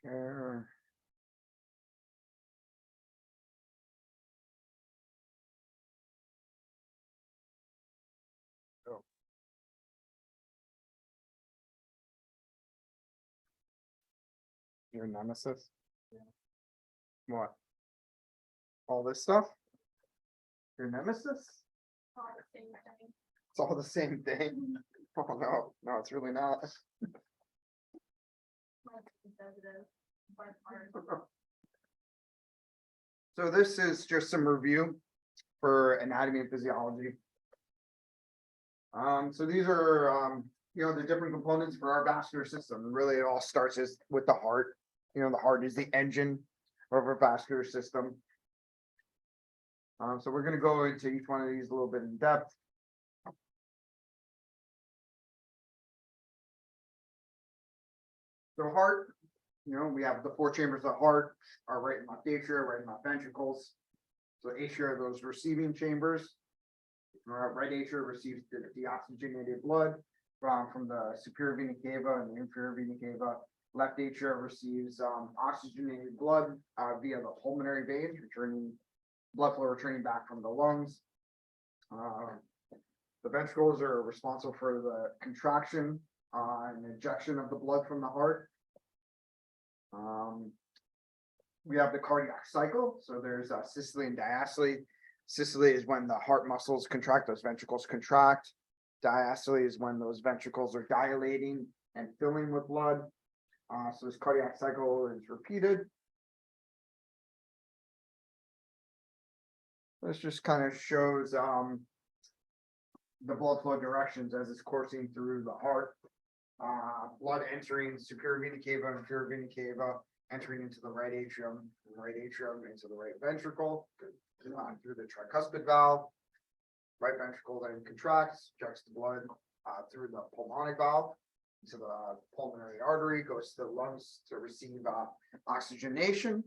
Error. Oh. Your nemesis? What? All this stuff? Your nemesis? It's all the same thing. Oh no, no, it's really not. So this is just some review for anatomy and physiology. So these are the different components for our vascular system. Really, it all starts with the heart. The heart is the engine of our vascular system. So we're going to go into each one of these a little bit in depth. So heart, we have the four chambers of the heart, our right and left atria, right and left ventricles. So atria are those receiving chambers. Our right atria receives the deoxygenated blood from the superior vena cava and the inferior vena cava. Left atria receives oxygenated blood via the pulmonary veins, blood flow returning back from the lungs. The ventricles are responsible for the contraction and ejection of the blood from the heart. We have the cardiac cycle. So there's systole and diastole. Systole is when the heart muscles contract, those ventricles contract. Diastole is when those ventricles are dilating and filling with blood. So this cardiac cycle is repeated. This just kind of shows the blood flow directions as it's coursing through the heart. Blood entering superior vena cava and inferior vena cava, entering into the right atrium into the right ventricle, through the tricuspid valve. Right ventricle then contracts, ejects the blood through the pulmonic valve into the pulmonary artery, goes to the lungs to receive oxygenation.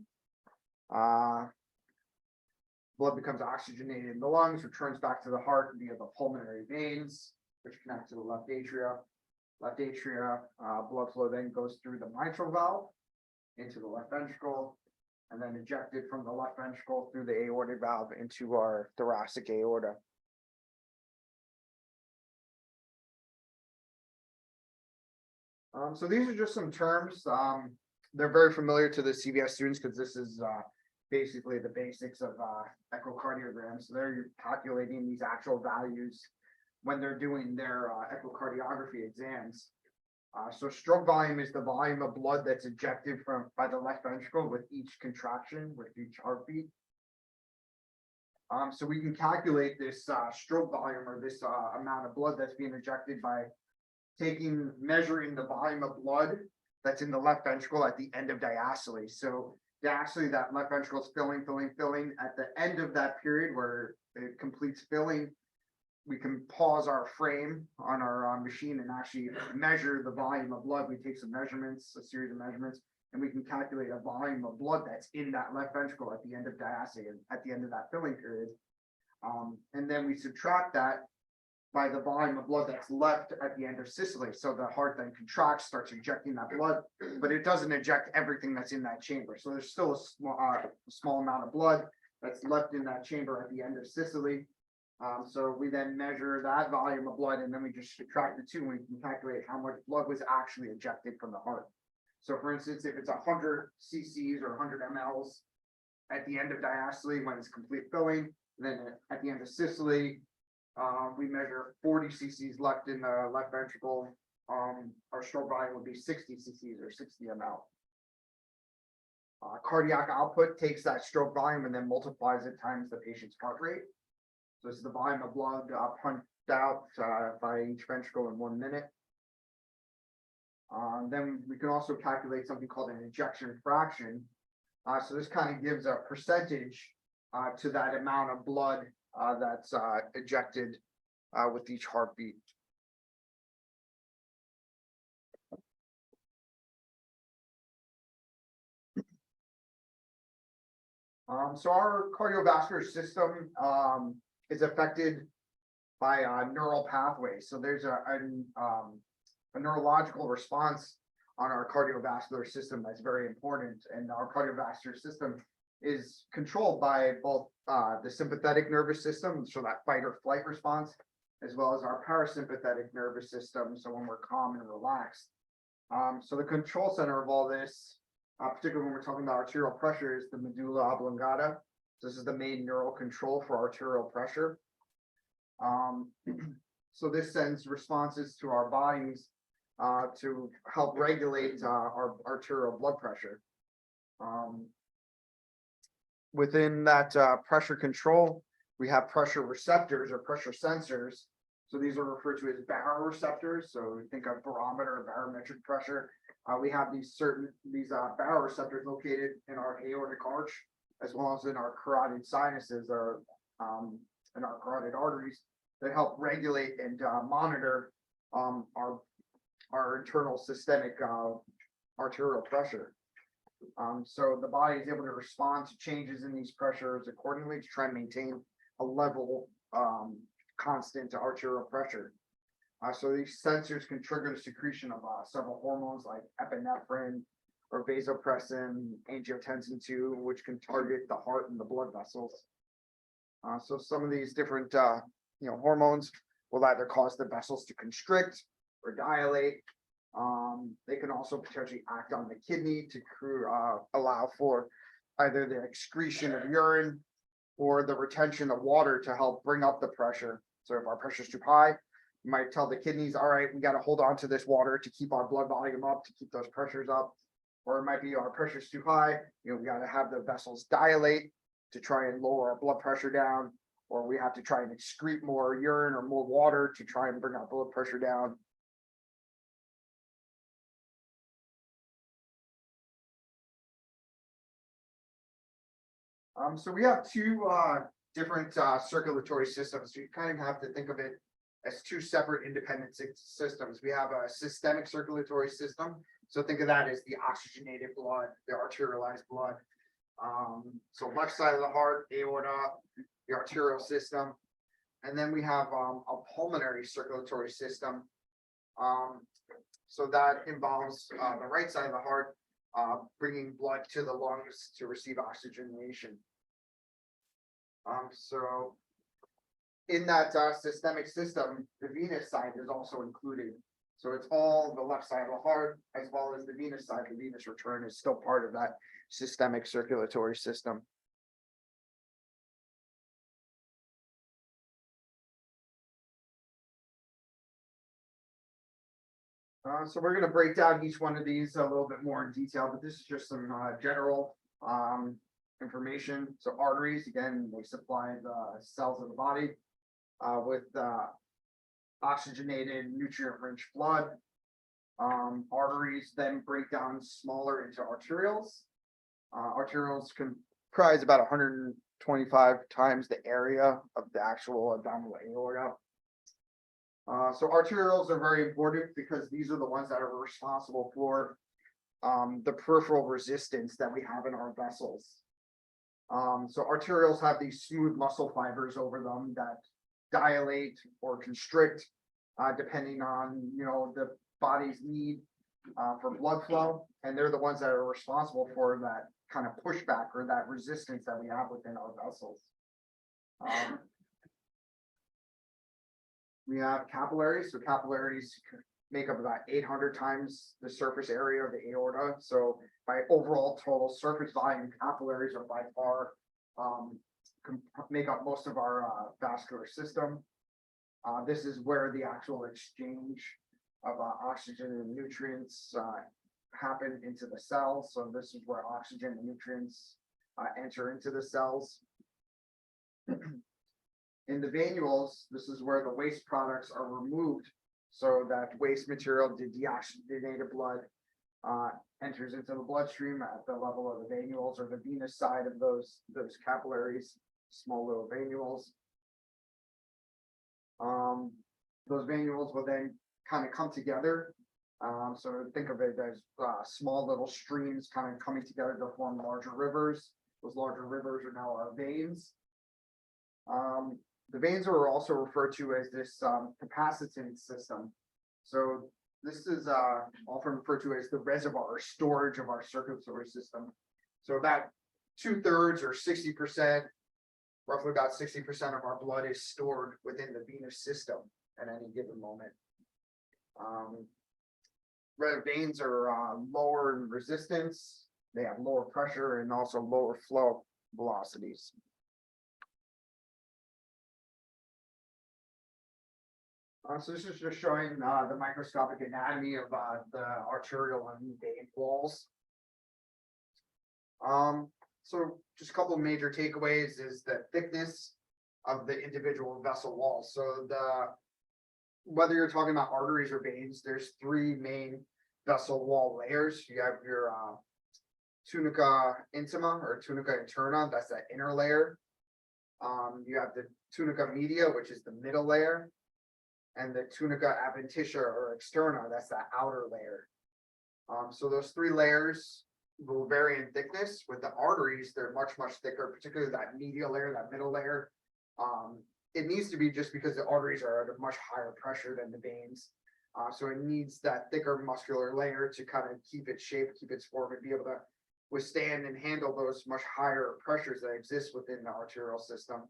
Blood becomes oxygenated in the lungs, returns back to the heart via the pulmonary veins, which connect to the left atria. Left atria blood flow then goes through the mitral valve into the left ventricle, and then ejected from the left ventricle through the aortic valve into our thoracic aorta. So these are just some terms. They're very familiar to the CVS students because this is basically the basics of echocardiogram. So they're calculating these actual values when they're doing their echocardiography exams. So stroke volume is the volume of blood that's ejected by the left ventricle with each contraction, with each heartbeat. So we can calculate this stroke volume, or this amount of blood that's being ejected, by measuring the volume of blood that's in the left ventricle at the end of diastole. So diastole, that left ventricle is filling. At the end of that period where it completes filling, we can pause our frame on our machine and actually measure the volume of blood. We take some measurements, a series of measurements, and we can calculate a volume of blood that's in that left ventricle at the end of diastole, at the end of that filling period. And then we subtract that by the volume of blood that's left at the end of systole. So the heart then contracts, starts ejecting that blood, but it doesn't eject everything that's in that chamber. So there's still a small amount of blood that's left in that chamber at the end of systole. So we then measure that volume of blood, and then we just subtract the two, and we can calculate how much blood was actually ejected from the heart. So for instance, if it's 100 cc's or 100 mLs at the end of diastole when it's complete filling, then at the end of systole, we measure 40 cc's left in the left ventricle. Our stroke volume would be 60 cc's or 60 ml. Cardiac output takes that stroke volume and then multiplies it times the patient's heart rate. So this is the volume of blood pumped out by each ventricle in 1 minute. Then we can also calculate something called an ejection fraction. So this kind of gives a percentage to that amount of blood that's ejected with each heartbeat. So our cardiovascular system is affected by neural pathways. So there's a neurological response on our cardiovascular system that's very important. And our cardiovascular system is controlled by both the sympathetic nervous system, so that fight or flight response, as well as our parasympathetic nervous system, so when we're calm and relaxed. So the control center of all this, particularly when we're talking about arterial pressure, is the medulla oblongata. This is the main neural control for arterial pressure. So this sends responses to our bodies to help regulate our arterial blood pressure. Within that pressure control, we have pressure receptors or pressure sensors. So these are referred to as baroreceptors. So think of barometer or barometric pressure. We have these baroreceptors located in our aortic arch, as well as in our carotid sinuses or in our carotid arteries, that help regulate and monitor our internal systemic arterial pressure. So the body is able to respond to changes in these pressures accordingly to try and maintain a level constant arterial pressure. So these sensors can trigger the secretion of several hormones like epinephrine or vasopressin, angiotensin II, which can target the heart and the blood vessels. So some of these different hormones will either cause the vessels to constrict or dilate. They can also potentially act on the kidney to allow for either the excretion of urine or the retention of water to help bring up the pressure. So if our pressure is too high, you might tell the kidneys, all right, we got to hold on to this water to keep our blood volume up, to keep those pressures up. Or it might be our pressure is too high, we got to have the vessels dilate to try and lower our blood pressure down, or we have to try and excrete more urine or more water to try and bring our blood pressure down. So we have two different circulatory systems. So you kind of have to think of it as two separate independent systems. We have a systemic circulatory system. So think of that as the oxygenated blood, the arterialized blood. So left side of the heart, aorta, the arterial system. And then we have a pulmonary circulatory system. So that involves the right side of the heart, bringing blood to the lungs to receive oxygenation. So in that systemic system, the venous side is also included. So it's all the left side of the heart, as well as the venous side. The venous return is still part of that systemic circulatory system. So we're going to break down each one of these a little bit more in detail, but this is just some general information. So arteries, again, they supply the cells of the body with oxygenated, nutrient-rich blood. Arteries then break down smaller into arterioles. Arterioles comprise about 125 times the area of the actual abdominal aorta. So arterioles are very important because these are the ones that are responsible for the peripheral resistance that we have in our vessels. So arterioles have these smooth muscle fibers over them that dilate or constrict depending on the body's need for blood flow, and they're the ones that are responsible for that kind of pushback or that resistance that we have within our vessels. We have capillaries. So capillaries make up about 800 times the surface area of the aorta. So by overall total surface volume, capillaries are by far make up most of our vascular system. This is where the actual exchange of oxygen and nutrients happen into the cells. So this is where oxygen and nutrients enter into the cells. In the venules, this is where the waste products are removed, so that waste material, the deoxygenated blood, enters into the bloodstream at the level of the venules or the venous side of those capillaries, small little venules. Those venules will then kind of come together. So think of it as small little streams kind of coming together to form larger rivers. Those larger rivers are now our veins. The veins are also referred to as this capacitance system. So this is often referred to as the reservoir or storage of our circulatory system. So about 2/3 or 60%, roughly about 60% of our blood is stored within the venous system at any given moment. Red veins are lower in resistance, they have lower pressure and also lower flow velocities. So this is just showing the microscopic anatomy of the arterial and vein walls. So just a couple of major takeaways is the thickness of the individual vessel walls. So whether you're talking about arteries or veins, there's three main vessel wall layers. You have your tunica intima or tunica interna, that's that inner layer. You have the tunica media, which is the middle layer, and the tunica adventitia or externa, that's that outer layer. So those three layers will vary in thickness. With the arteries, they're much thicker, particularly that medial layer, that middle layer. It needs to be just because the arteries are at a much higher pressure than the veins. So it needs that thicker muscular layer to kind of keep its shape, keep its form, and be able to withstand and handle those much higher pressures that exist within the arterial system.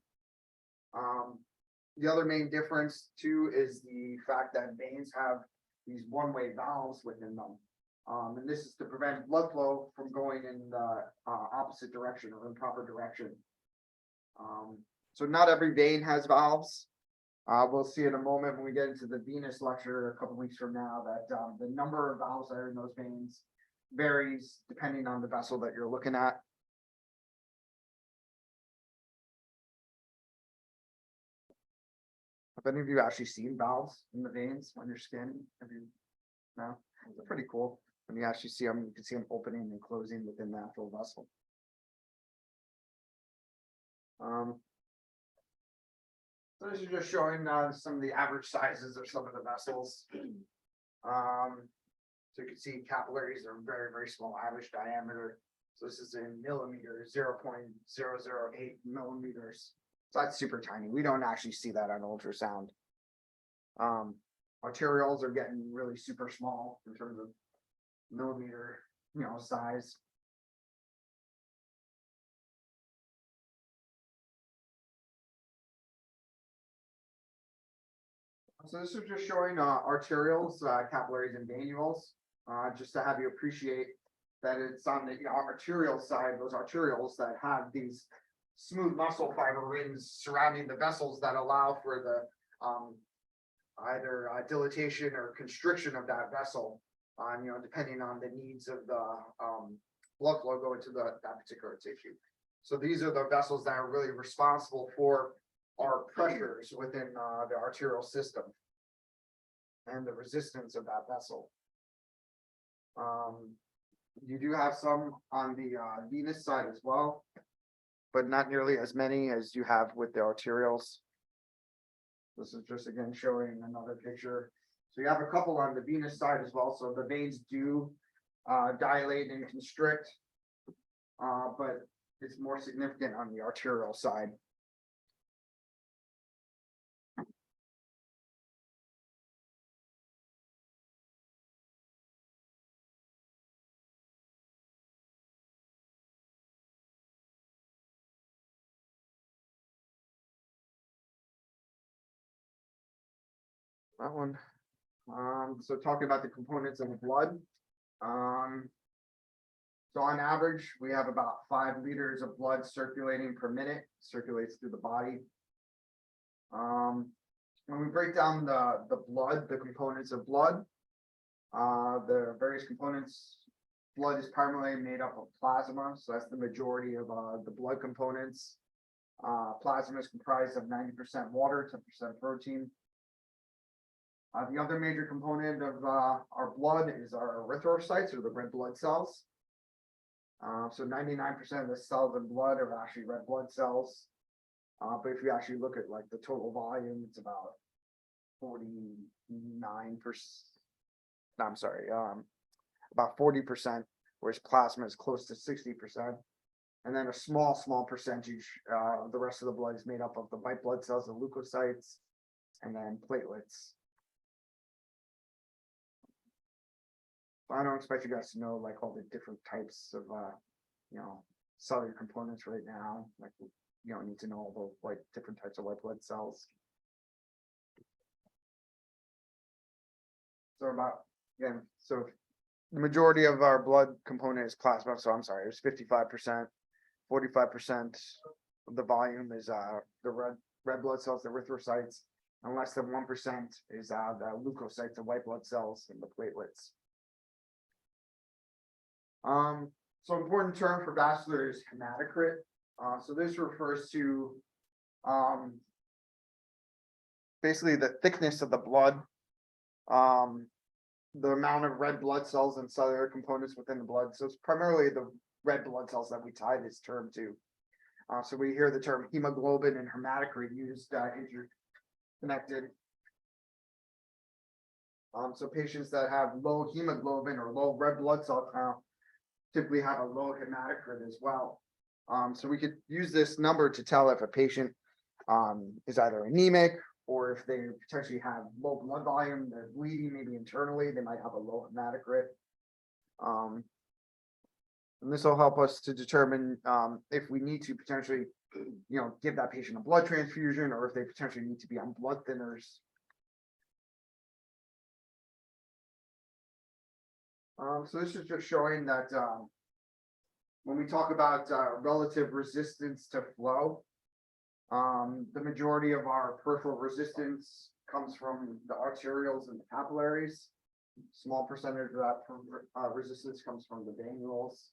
The other main difference too is the fact that veins have these one-way valves within them. And this is to prevent blood flow from going in the opposite direction or improper direction. So not every vein has valves. We'll see in a moment when we get into the venous lecture a couple weeks from now that the number of valves that are in those veins varies depending on the vessel that you're looking at. Have any of you actually seen valves in the veins on your skin? Have you? No, they're pretty cool. When you actually see them, you can see them opening and closing within the actual vessel. So this is just showing some of the average sizes of some of the vessels. So you can see capillaries are very small, average diameter. So this is in millimeters, 0.008 millimeters. So that's super tiny. We don't actually see that on ultrasound. Arterioles are getting really super small in terms of millimeter, size. So this is just showing arterioles, capillaries, and venules, just to have you appreciate that it's on the arterial side, those arterioles that have these smooth muscle fiber rings surrounding the vessels that allow for the either dilatation or constriction of that vessel, depending on the needs of the blood flow going to that particular tissue. So these are the vessels that are really responsible for our pressures within the arterial system and the resistance of that vessel. You do have some on the venous side as well, but not nearly as many as you have with the arterioles. This is just again showing another picture. So you have a couple on the venous side as well. So the veins do dilate and constrict, but it's more significant on the arterial side. That one. So talking about the components of the blood. So on average, we have about 5 liters of blood circulating per minute, circulates through the body. When we break down the blood, the components of blood, the various components, blood is primarily made up of plasma, so that's the majority of the blood components. Plasma is comprised of 90% water, 10% protein. The other major component of our blood is our erythrocytes, or the red blood cells. So 99% of the cells in blood are actually red blood cells. But if you actually look at like the total volume, it's about 49%. I'm sorry, about 40%, whereas plasma is close to 60%. And then a small percentage, the rest of the blood is made up of the white blood cells, the leukocytes, and then platelets. I don't expect you guys to know like all the different types of, cellular components right now, like, you don't need to know all the like different types of white blood cells. So so the majority of our blood component is plasma, so I'm sorry, it was 55%, 45% of the volume is the red blood cells, the erythrocytes, and less than 1% is the leukocytes, the white blood cells, and the platelets. So important term for vascular is hematocrit. So this refers to basically the thickness of the blood, the amount of red blood cells and cellular components within the blood. So it's primarily the red blood cells that we tie this term to. So we hear the term hemoglobin and hematocrit used interconnected. So patients that have low hemoglobin or low red blood cell count typically have a low hematocrit as well. So we could use this number to tell if a patient is either anemic, or if they potentially have low blood volume, they're bleeding maybe internally, they might have a low hematocrit. And this will help us to determine if we need to potentially, give that patient a blood transfusion, or if they potentially need to be on blood thinners. So this is just showing that when we talk about relative resistance to flow, the majority of our peripheral resistance comes from the arterioles and the capillaries. Small percentage of that resistance comes from the venules.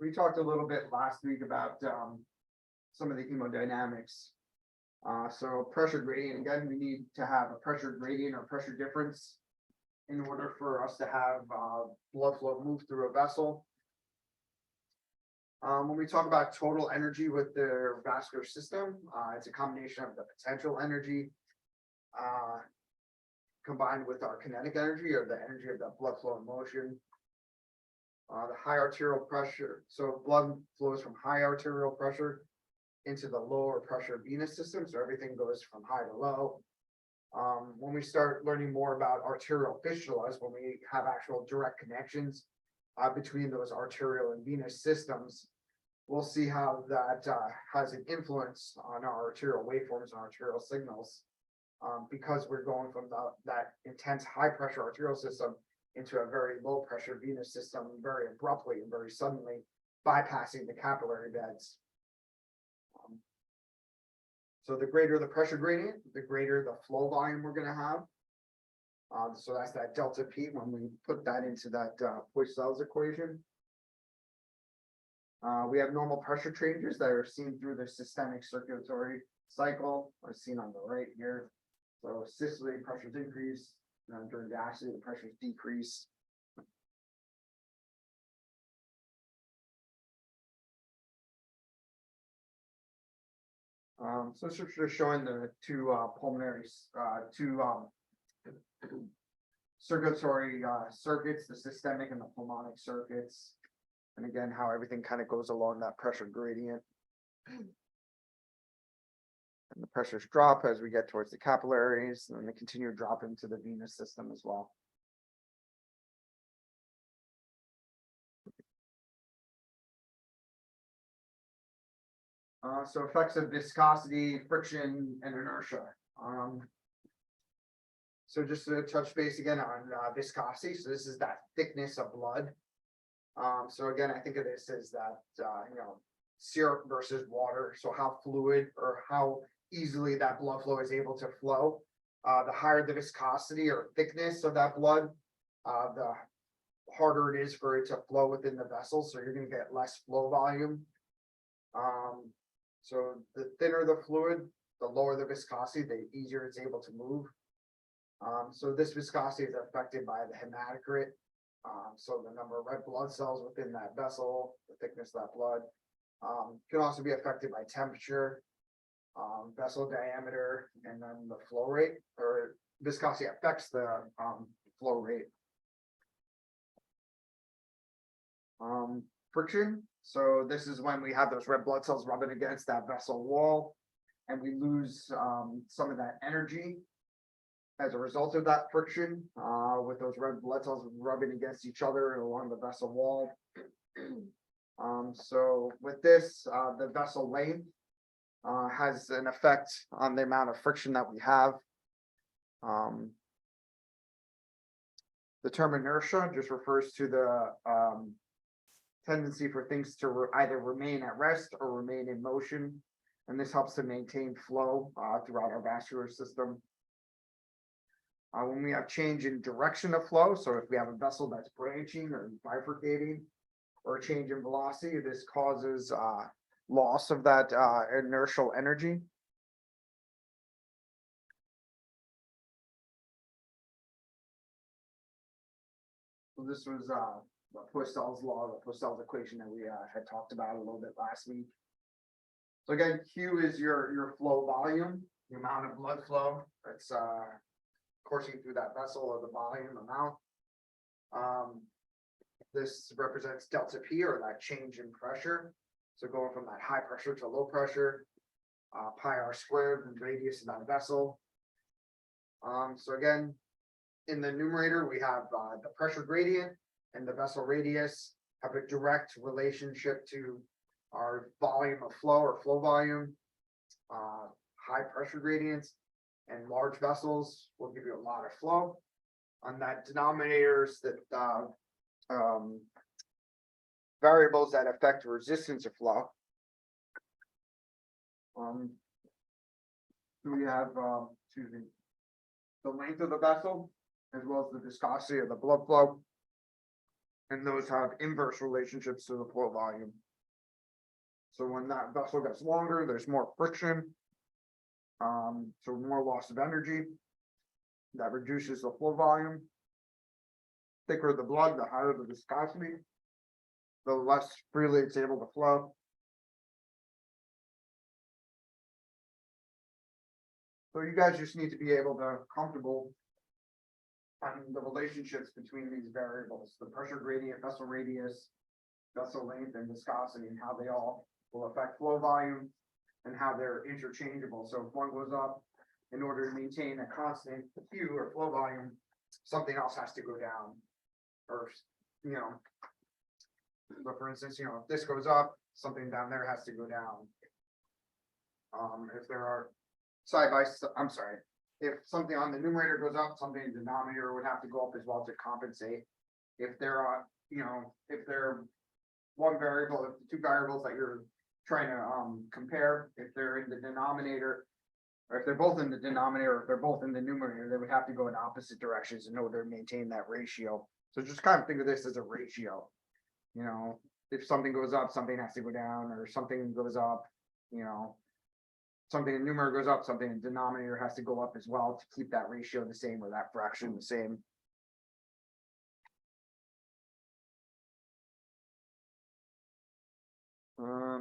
We talked a little bit last week about some of the hemodynamics. So pressure gradient, again, we need to have a pressure gradient or pressure difference in order for us to have blood flow move through a vessel. When we talk about total energy with the vascular system, it's a combination of the potential energy combined with our kinetic energy, or the energy of the blood flow in motion. The high arterial pressure, so blood flows from high arterial pressure into the lower pressure venous system, so everything goes from high to low. When we start learning more about arterial fistulas, when we have actual direct connections between those arterial and venous systems, we'll see how that has an influence on our arterial waveforms and arterial signals, because we're going from that intense high pressure arterial system into a very low pressure venous system very abruptly and very suddenly, bypassing the capillary beds. So the greater the pressure gradient, the greater the flow volume we're going to have. So that's that delta P when we put that into that Poiseuille's equation. We have normal pressure changes that are seen through the systemic circulatory cycle, as seen on the right here. So systole pressures increase, during diastole the pressures decrease. So it's just showing the two pulmonary, circulatory circuits, the systemic and the pulmonic circuits. And again, how everything kind of goes along that pressure gradient. And the pressures drop as we get towards the capillaries, and then they continue to drop into the venous system as well. So effects of viscosity, friction, and inertia. So just to touch base again on viscosity. So this is that thickness of blood. So again, I think of this as that, syrup versus water. So how fluid or how easily that blood flow is able to flow. The higher the viscosity or thickness of that blood, the harder it is for it to flow within the vessel. So you're going to get less flow volume. So the thinner the fluid, the lower the viscosity, the easier it's able to move. So this viscosity is affected by the hematocrit. So the number of red blood cells within that vessel, the thickness of that blood, can also be affected by temperature, vessel diameter, and then the flow rate, or viscosity affects the flow rate. Friction. So this is when we have those red blood cells rubbing against that vessel wall, and we lose some of that energy as a result of that friction with those red blood cells rubbing against each other along the vessel wall. So with this, the vessel length has an effect on the amount of friction that we have. The term inertia just refers to the tendency for things to either remain at rest or remain in motion. And this helps to maintain flow throughout our vascular system. When we have change in direction of flow, so if we have a vessel that's branching or bifurcating, or a change in velocity, this causes loss of that inertial energy. So this was Poiseuille's law, the Poiseuille's equation that we had talked about a little bit last week. So again, Q is your flow volume, the amount of blood flow that's coursing through that vessel, or the volume amount. This represents delta P, or that change in pressure. So going from that high pressure to low pressure, pi r squared, the radius of that vessel. So again, in the numerator, we have the pressure gradient and the vessel radius have a direct relationship to our volume of flow, or flow volume. High pressure gradients and large vessels will give you a lot of flow. On that denominators, that variables that affect resistance of flow. We have the length of the vessel, as well as the viscosity of the blood flow, and those have inverse relationships to the flow volume. So when that vessel gets longer, there's more friction, so more loss of energy. That reduces the flow volume. Thicker the blood, the higher the viscosity, the less freely it's able to flow. So you guys just need to be able to comfortable on the relationships between these variables, the pressure gradient, vessel radius, vessel length, and viscosity, and how they all will affect flow volume and how they're interchangeable. So if one goes up, in order to maintain a constant Q, or flow volume, something else has to go down. Or, but for instance, if this goes up, something down there has to go down. If there are if something on the numerator goes up, something in the denominator would have to go up as well to compensate. If there are, if they're one variable, if the two variables that you're trying to compare, if they're in the denominator, or if they're both in the denominator, or if they're both in the numerator, they would have to go in opposite directions in order to maintain that ratio. So just kind of think of this as a ratio. If something goes up, something has to go down, or something goes up, something in numerator goes up, something in denominator has to go up as well to keep that ratio the same, or that fraction the same.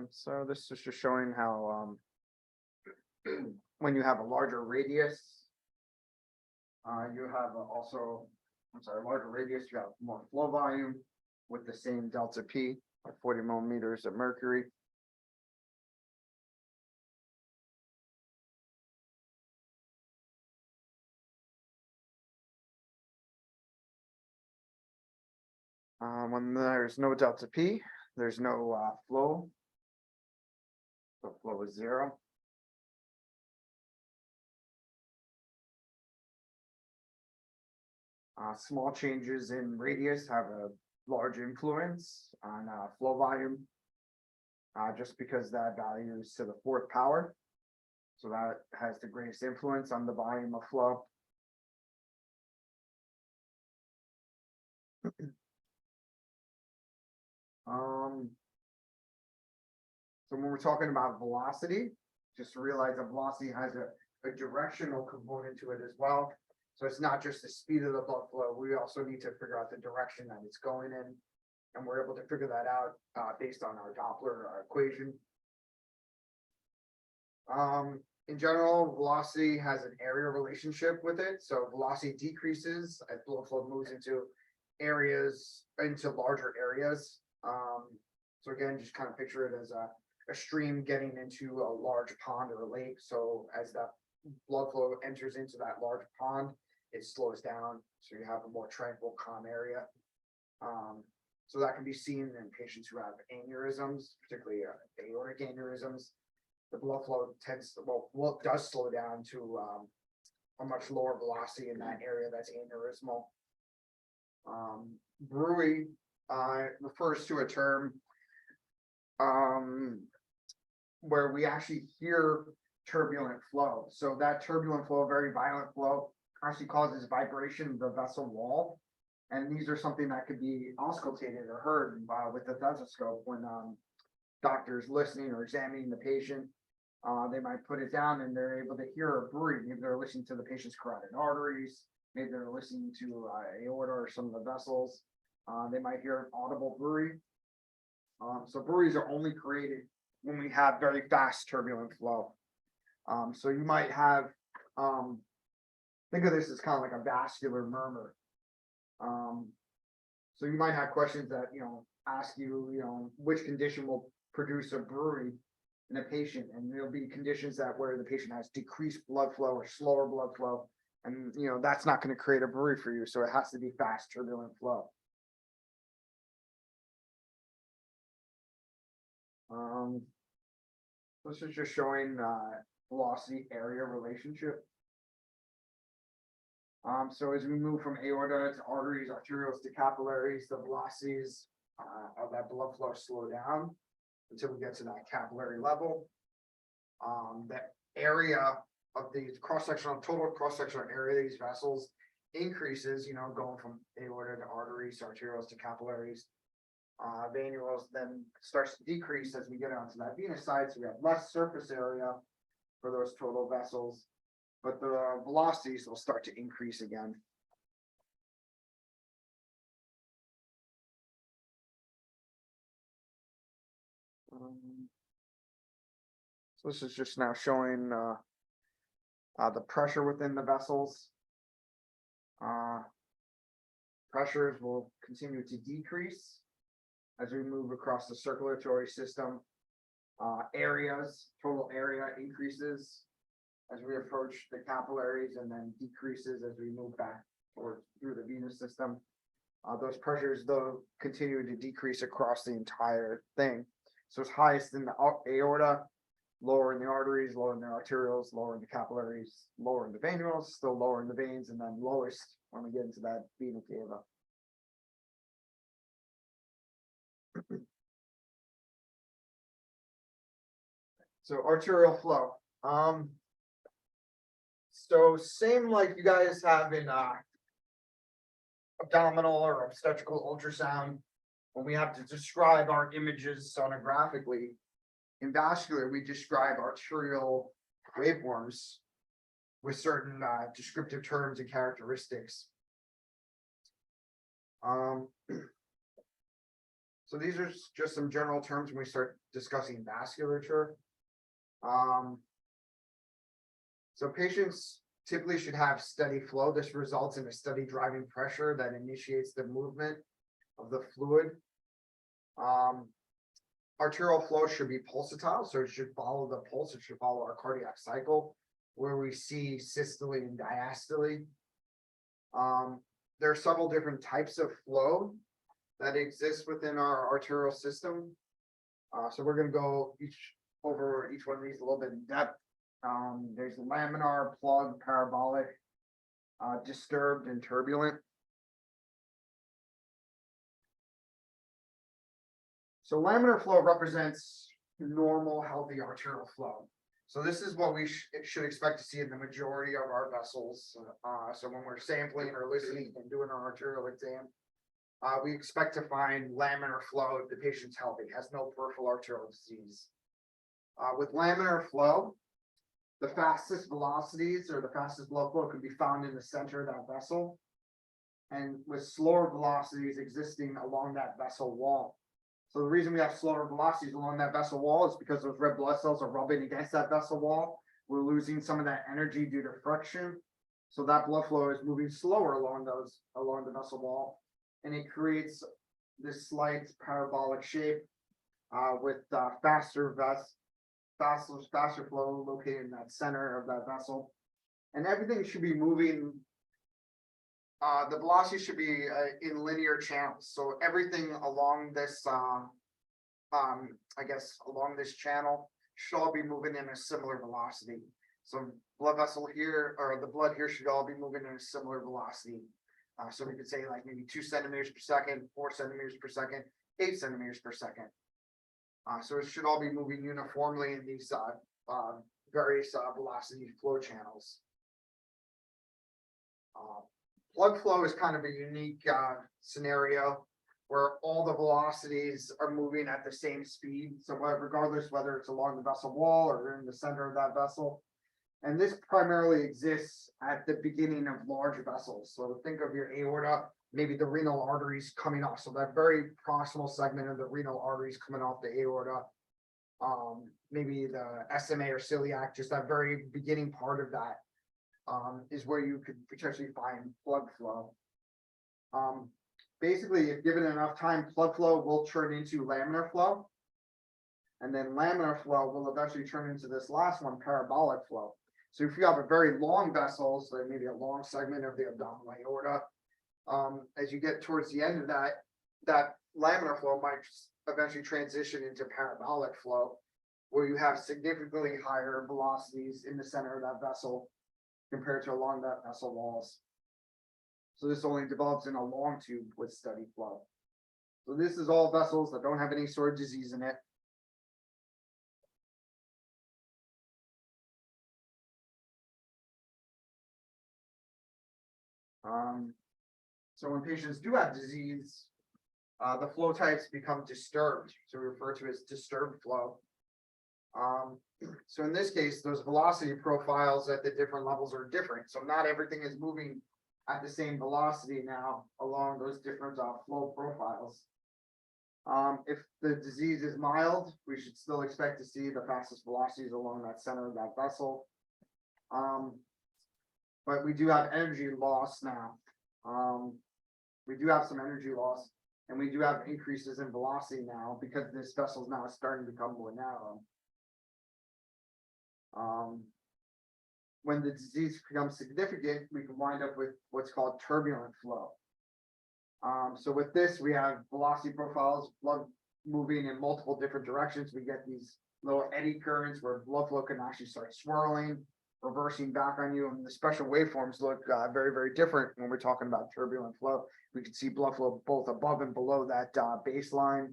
So this is just showing how when you have a larger radius, you have larger radius, you have more flow volume with the same delta P, like 40 millimeters of mercury. When there's no delta P, there's no flow. So flow is 0. Small changes in radius have a large influence on flow volume, just because that value is to the 4th power. So that has the greatest influence on the volume of flow. So when we're talking about velocity, just realize that velocity has a directional component to it as well. So it's not just the speed of the blood flow. We also need to figure out the direction that it's going in. And we're able to figure that out based on our Doppler equation. in general, velocity has an area relationship with it. So velocity decreases as blood flow moves into larger areas. So again, just kind of picture it as a stream getting into a large pond or a lake. So as that blood flow enters into that large pond, it slows down. So you have a more tranquil, calm area. So that can be seen in patients who have aneurysms, particularly aortic aneurysms. The blood flow does slow down to a much lower velocity in that area that's aneurysmal. Bruit refers to a term where we actually hear turbulent flow. So that turbulent flow, very violent flow, actually causes vibration of the vessel wall. And these are something that could be auscultated or heard with the stethoscope when doctors listening or examining the patient. They might put it down and they're able to hear a bruit. Maybe they're listening to the patient's carotid arteries. Maybe they're listening to aorta or some of the vessels. They might hear an audible bruit. So bruits are only created when we have very fast turbulent flow. So you might have, think of this as kind of like a vascular murmur. So you might have questions that, ask you, which condition will produce a bruit in a patient, and there'll be conditions where the patient has decreased blood flow or slower blood flow, and that's not going to create a bruit for you. So it has to be fast turbulent flow. This is just showing velocity area relationship. So as we move from aorta to arteries, arterioles to capillaries, the velocities of that blood flow slow down until we get to that capillary level. The area of the total cross-sectional area of these vessels increases, going from aorta to arteries, arterioles to capillaries. Venules then starts to decrease as we get onto that venous side, so we have less surface area for those total vessels, but the velocities will start to increase again. So this is just now showing the pressure within the vessels. Pressures will continue to decrease as we move across the circulatory system. Total area increases as we approach the capillaries, and then decreases as we move back or through the venous system. Those pressures, though, continue to decrease across the entire thing. So it's highest in the aorta, lower in the arteries, lower in the arterioles, lower in the capillaries, lower in the venules, still lower in the veins, and then lowest when we get into that vena cava. So arterial flow. So same like you guys have in abdominal or obstetrical ultrasound, when we have to describe our images sonographically. In vascular, we describe arterial waveforms with certain descriptive terms and characteristics. So these are just some general terms when we start discussing vasculature. So patients typically should have steady flow. This results in a steady driving pressure that initiates the movement of the fluid. Arterial flow should be pulsatile, so it should follow the pulse. It should follow our cardiac cycle, where we see systole and diastole. There are several different types of flow that exist within our arterial system. So we're going to go over each one of these a little bit in depth. There's laminar, plug, parabolic, disturbed, and turbulent. So laminar flow represents normal, healthy arterial flow. So this is what we should expect to see in the majority of our vessels. So when we're sampling or listening and doing our arterial exam, we expect to find laminar flow if the patient's healthy, has no peripheral arterial disease. With laminar flow, the fastest velocities or the fastest blood flow can be found in the center of that vessel, and with slower velocities existing along that vessel wall. So the reason we have slower velocities along that vessel wall is because those red blood cells are rubbing against that vessel wall, we're losing some of that energy due to friction. So that blood flow is moving slower along the vessel wall, and it creates this slight parabolic shape with faster flow located in that center of that vessel. And everything should be moving. The velocity should be in linear channels. So everything along this, I guess, along this channel should all be moving in a similar velocity. So blood vessel here, or the blood here, should all be moving in a similar velocity. So we could say like maybe 2 centimeters per second, 4 centimeters per second, 8 centimeters per second. So it should all be moving uniformly in these various velocity flow channels. Plug flow is kind of a unique scenario where all the velocities are moving at the same speed. So regardless whether it's along the vessel wall or in the center of that vessel. And this primarily exists at the beginning of large vessels. So think of your aorta, maybe the renal arteries coming off. So that very proximal segment of the renal arteries coming off the aorta. Maybe the SMA or celiac, just that very beginning part of that is where you could potentially find plug flow. Basically, if given enough time, plug flow will turn into laminar flow. And then laminar flow will eventually turn into this last one, parabolic flow. So if you have a very long vessel, so maybe a long segment of the abdominal aorta, as you get towards the end of that laminar flow might eventually transition into parabolic flow, where you have significantly higher velocities in the center of that vessel compared to along that vessel walls. So this only develops in a long tube with steady flow. So this is all vessels that don't have any sort of disease in it. So when patients do have disease, the flow types become disturbed. So we refer to as disturbed flow. So in this case, those velocity profiles at the different levels are different. So not everything is moving at the same velocity now along those different flow profiles. If the disease is mild, we should still expect to see the fastest velocities along that center of that vessel. But we do have energy loss now. We do have some energy loss, and we do have increases in velocity now because this vessel is now starting to become more narrow. When the disease becomes significant, we can wind up with what's called turbulent flow. So with this, we have velocity profiles, blood moving in multiple different directions. We get these little eddy currents where blood flow can actually start swirling, reversing back on you, and the special waveforms look very, very different when we're talking about turbulent flow. We can see blood flow both above and below that baseline.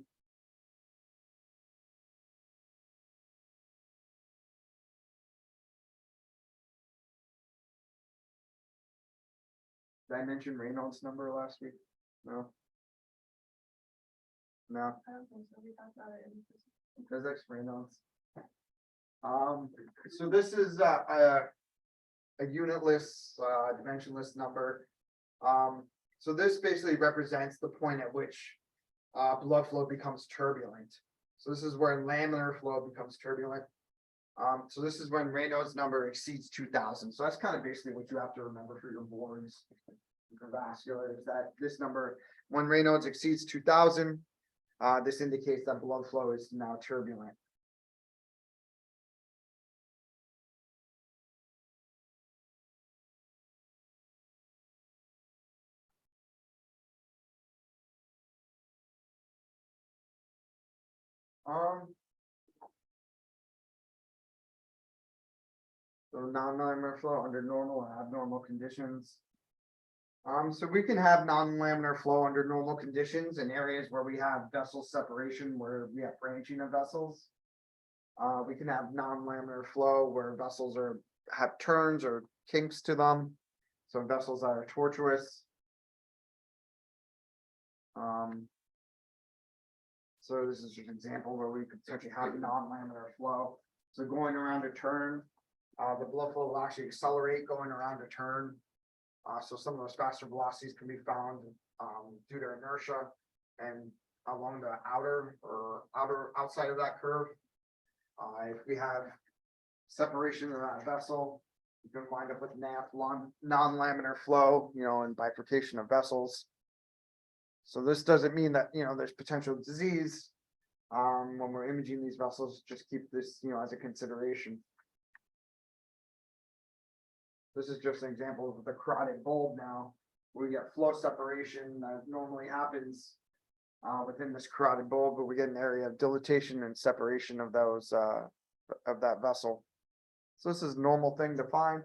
Did I mention Reynolds number last week? No. No. I don't think so. We talked about it in Physics, Reynolds. So this is a unitless, dimensionless number. So this basically represents the point at which blood flow becomes turbulent. So this is where laminar flow becomes turbulent. So this is when Reynolds number exceeds 2000. So that's kind of basically what you have to remember for your boards for vascular, is that this number, when Reynolds exceeds 2000, this indicates that blood flow is now turbulent. So non-laminar flow under normal or abnormal conditions. So we can have non-laminar flow under normal conditions in areas where we have vessel separation, where we have branching of vessels. We can have non-laminar flow where vessels have turns or kinks to them. So vessels that are tortuous. So this is an example where we could potentially have non-laminar flow. So going around a turn, the blood flow will actually accelerate going around a turn. So some of those faster velocities can be found due to inertia and along the outside of that curve. If we have separation of that vessel. You can wind up with non-laminar flow, and bifurcation of vessels. So this doesn't mean that, there's potential disease. When we're imaging these vessels, just keep this, as a consideration. This is just an example of the carotid bulb now, where we get flow separation that normally happens within this carotid bulb, but we get an area of dilatation and separation of those of that vessel. So this is a normal thing to find.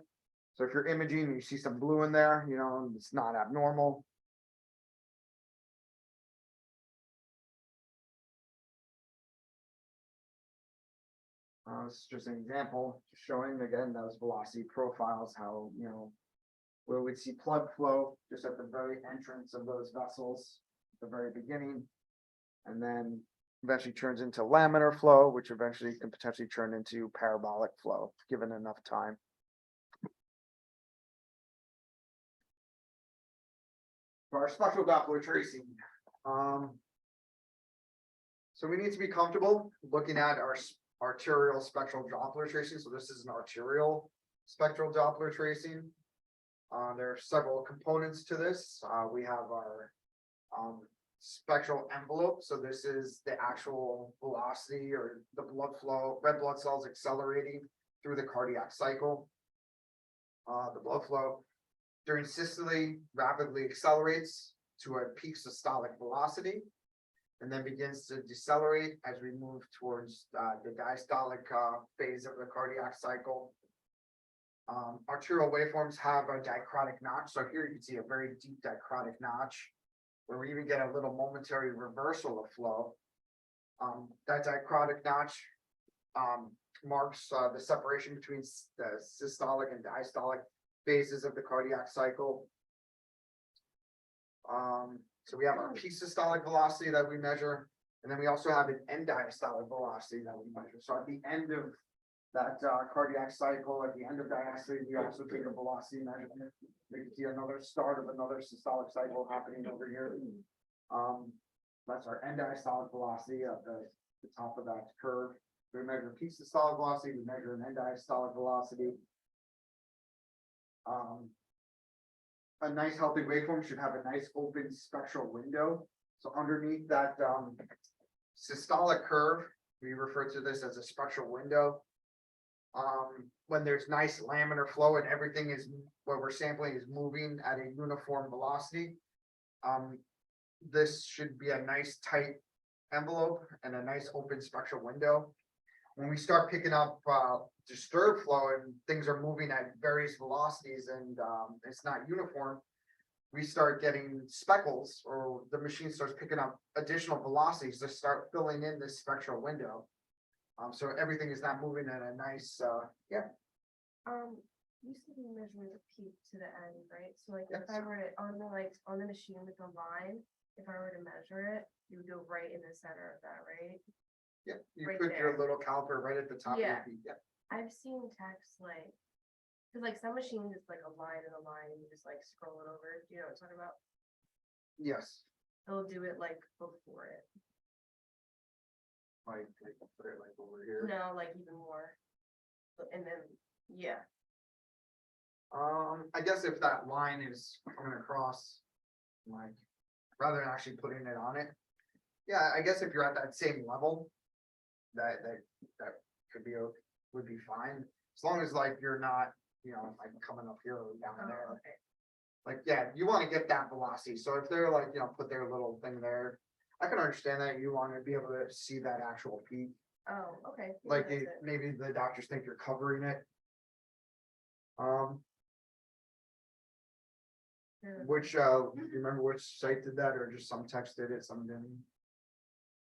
So if you're imaging and you see some blue in there, it's not abnormal. This is just an example, just showing again those velocity profiles, how, where we'd see plug flow just at the very entrance of those vessels, at the very beginning, and then eventually turns into laminar flow, which eventually can potentially turn into parabolic flow, given enough time. For our spectral Doppler tracing, so we need to be comfortable looking at our arterial spectral Doppler tracing. So this is an arterial spectral Doppler tracing. There are several components to this. We have our spectral envelope. So this is the actual velocity or the blood flow, red blood cells accelerating through the cardiac cycle. The blood flow during systole rapidly accelerates to a peak systolic velocity, and then begins to decelerate as we move towards the diastolic phase of the cardiac cycle. Arterial waveforms have a dichrotic notch. So here you can see a very deep dichrotic notch, where we even get a little momentary reversal of flow. That dichrotic notch marks the separation between the systolic and diastolic phases of the cardiac cycle. So we have our peak systolic velocity that we measure, and then we also have an end diastolic velocity that we measure. So at the end of that cardiac cycle, at the end of diastole, we also take a velocity measurement. We can see another start of another systolic cycle happening over here. That's our end diastolic velocity at the top of that curve. We measure peak systolic velocity, we measure an end diastolic velocity. A nice healthy waveform should have a nice open spectral window. So underneath that systolic curve, we refer to this as a spectral window. When there's nice laminar flow and everything is what we're sampling is moving at a uniform velocity, this should be a nice tight envelope and a nice open spectral window. When we start picking up disturbed flow and things are moving at various velocities and it's not uniform, we start getting speckles, or the machine starts picking up additional velocities to start filling in this spectral window. So everything is not moving at a nice, You said you measure the peak to the end, right? So like if Yes. I were to, on the machine with the line, if I were to measure it, you would go right in the center of that, right? Yep, you Right put your there. little caliper right at the top of your Yeah. feet. Yep. I've seen text cause like some machines, it's like a line and a line, and you just like scroll it over. Do you know what I'm talking about? Yes. They'll do it like before it. Like put it like over here. No, like even more. And then, yeah. I guess if that line is coming across, like, rather than actually putting it on it. Yeah, I guess if you're at that same level, that could be, would be fine. As long as like you're not, like coming up here or down Oh, there. okay. Like, yeah, you want to get that velocity. So if they're like, put their little thing there, I can understand that you want to be able to see that actual peak. Oh, okay. Yeah, Like that's it. maybe the doctors think you're covering it. Yeah. Which you remember which site did that, or just some text did it, some didn't?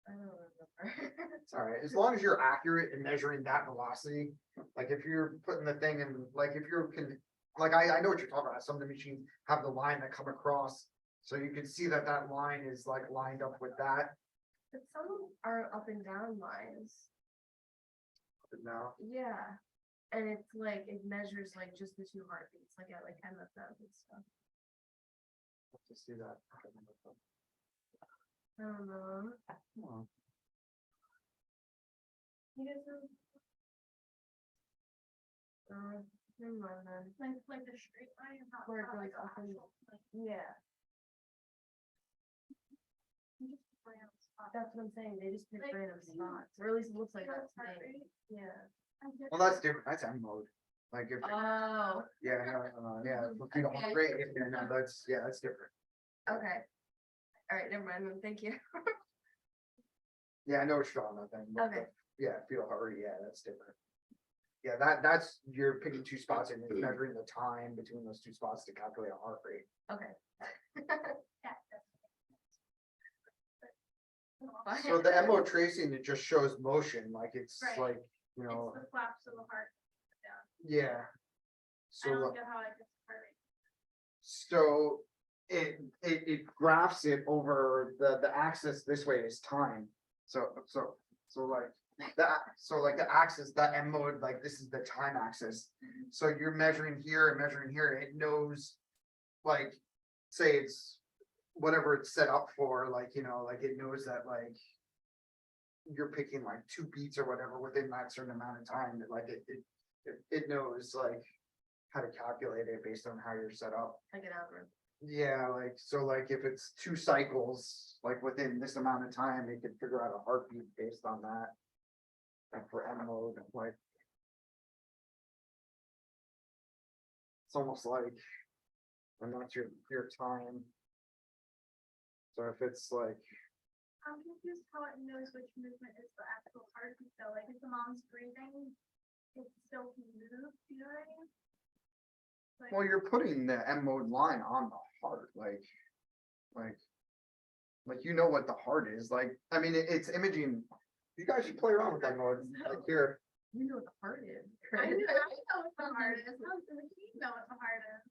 I don't remember. It's all right, as long as you're accurate in measuring that velocity. Like if you're putting the thing in, like if you're like I know what you're talking about. Some of the machines have the line that come across, so you can see that that line is like lined up with that. But some are up and down lines. But no, Yeah. And it's like, it measures like just the two heartbeats, like at like MFM and stuff. let's just see that. I don't know. Oh. You guys know? Never mind then. Like the straight line, not Where it not like goes up and- actual, like, Yeah, just random spot. that's what I'm saying, they just pick Like, random you- spots, or at least it looks like Feel that's heart today. rate. Yeah. Well, that's different, that's M mode. Like if, Oh, yeah, no, yeah, if you don't want rate, yeah, no, that's, yeah, that's different. okay. Alright, never mind then, thank you. Yeah, I know what you're talking about then. but Okay. Yeah, feel hurry, yeah, that's different. Yeah, that's, you're picking two spots and you're measuring the time between those two spots to calculate a heart rate. Okay. Yeah, that's- So the MO tracing, it just shows motion, like it's Right. like, you know, It's the flaps of the heart. yeah. I So, don't get how I get the heart rate. so it graphs it over the axis this way is time. So like that, so like the axis, the M mode, like this is the time axis. So you're measuring here and measuring here, it knows, like, say it's whatever it's set up for, like, you know, like it knows that like you're picking like 2 beats or whatever within that certain amount of time, that like it knows like how to calculate it based on how you're set up. Like an algorithm. Yeah, like, so like if it's 2 cycles, like within this amount of time, it could figure out a heartbeat based on that. And for M mode, like. It's almost like. And that's your time. So if it's like, I'm confused how it knows which movement is the actual heartbeat though, like if the mom's breathing, it still can move, do you know what I mean? Like, well, you're putting the M mode line on the heart, like. Like, you know what the heart is, like, I mean, it's imaging. You guys should play around with that mode, like here. You know what the heart is. I Chris. know what the heart is, how does the machine know what the heart is?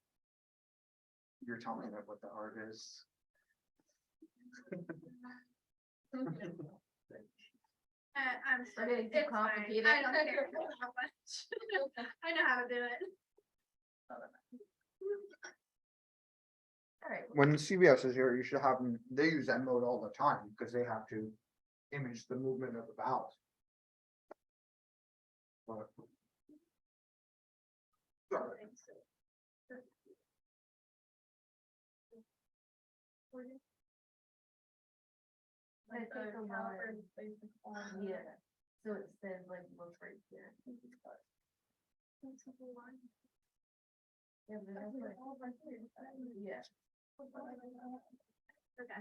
You're telling me what the heart is. I'm sorry, getting too it's fine, complicated. I don't care how much. I know how to do it. Alright, When CBS is here, you should have them, they use M mode all the time, because they have to image the movement of the valve. But. Sorry. I think the line, yeah, so it says like look right here. Yeah, but that's like, yeah. Okay.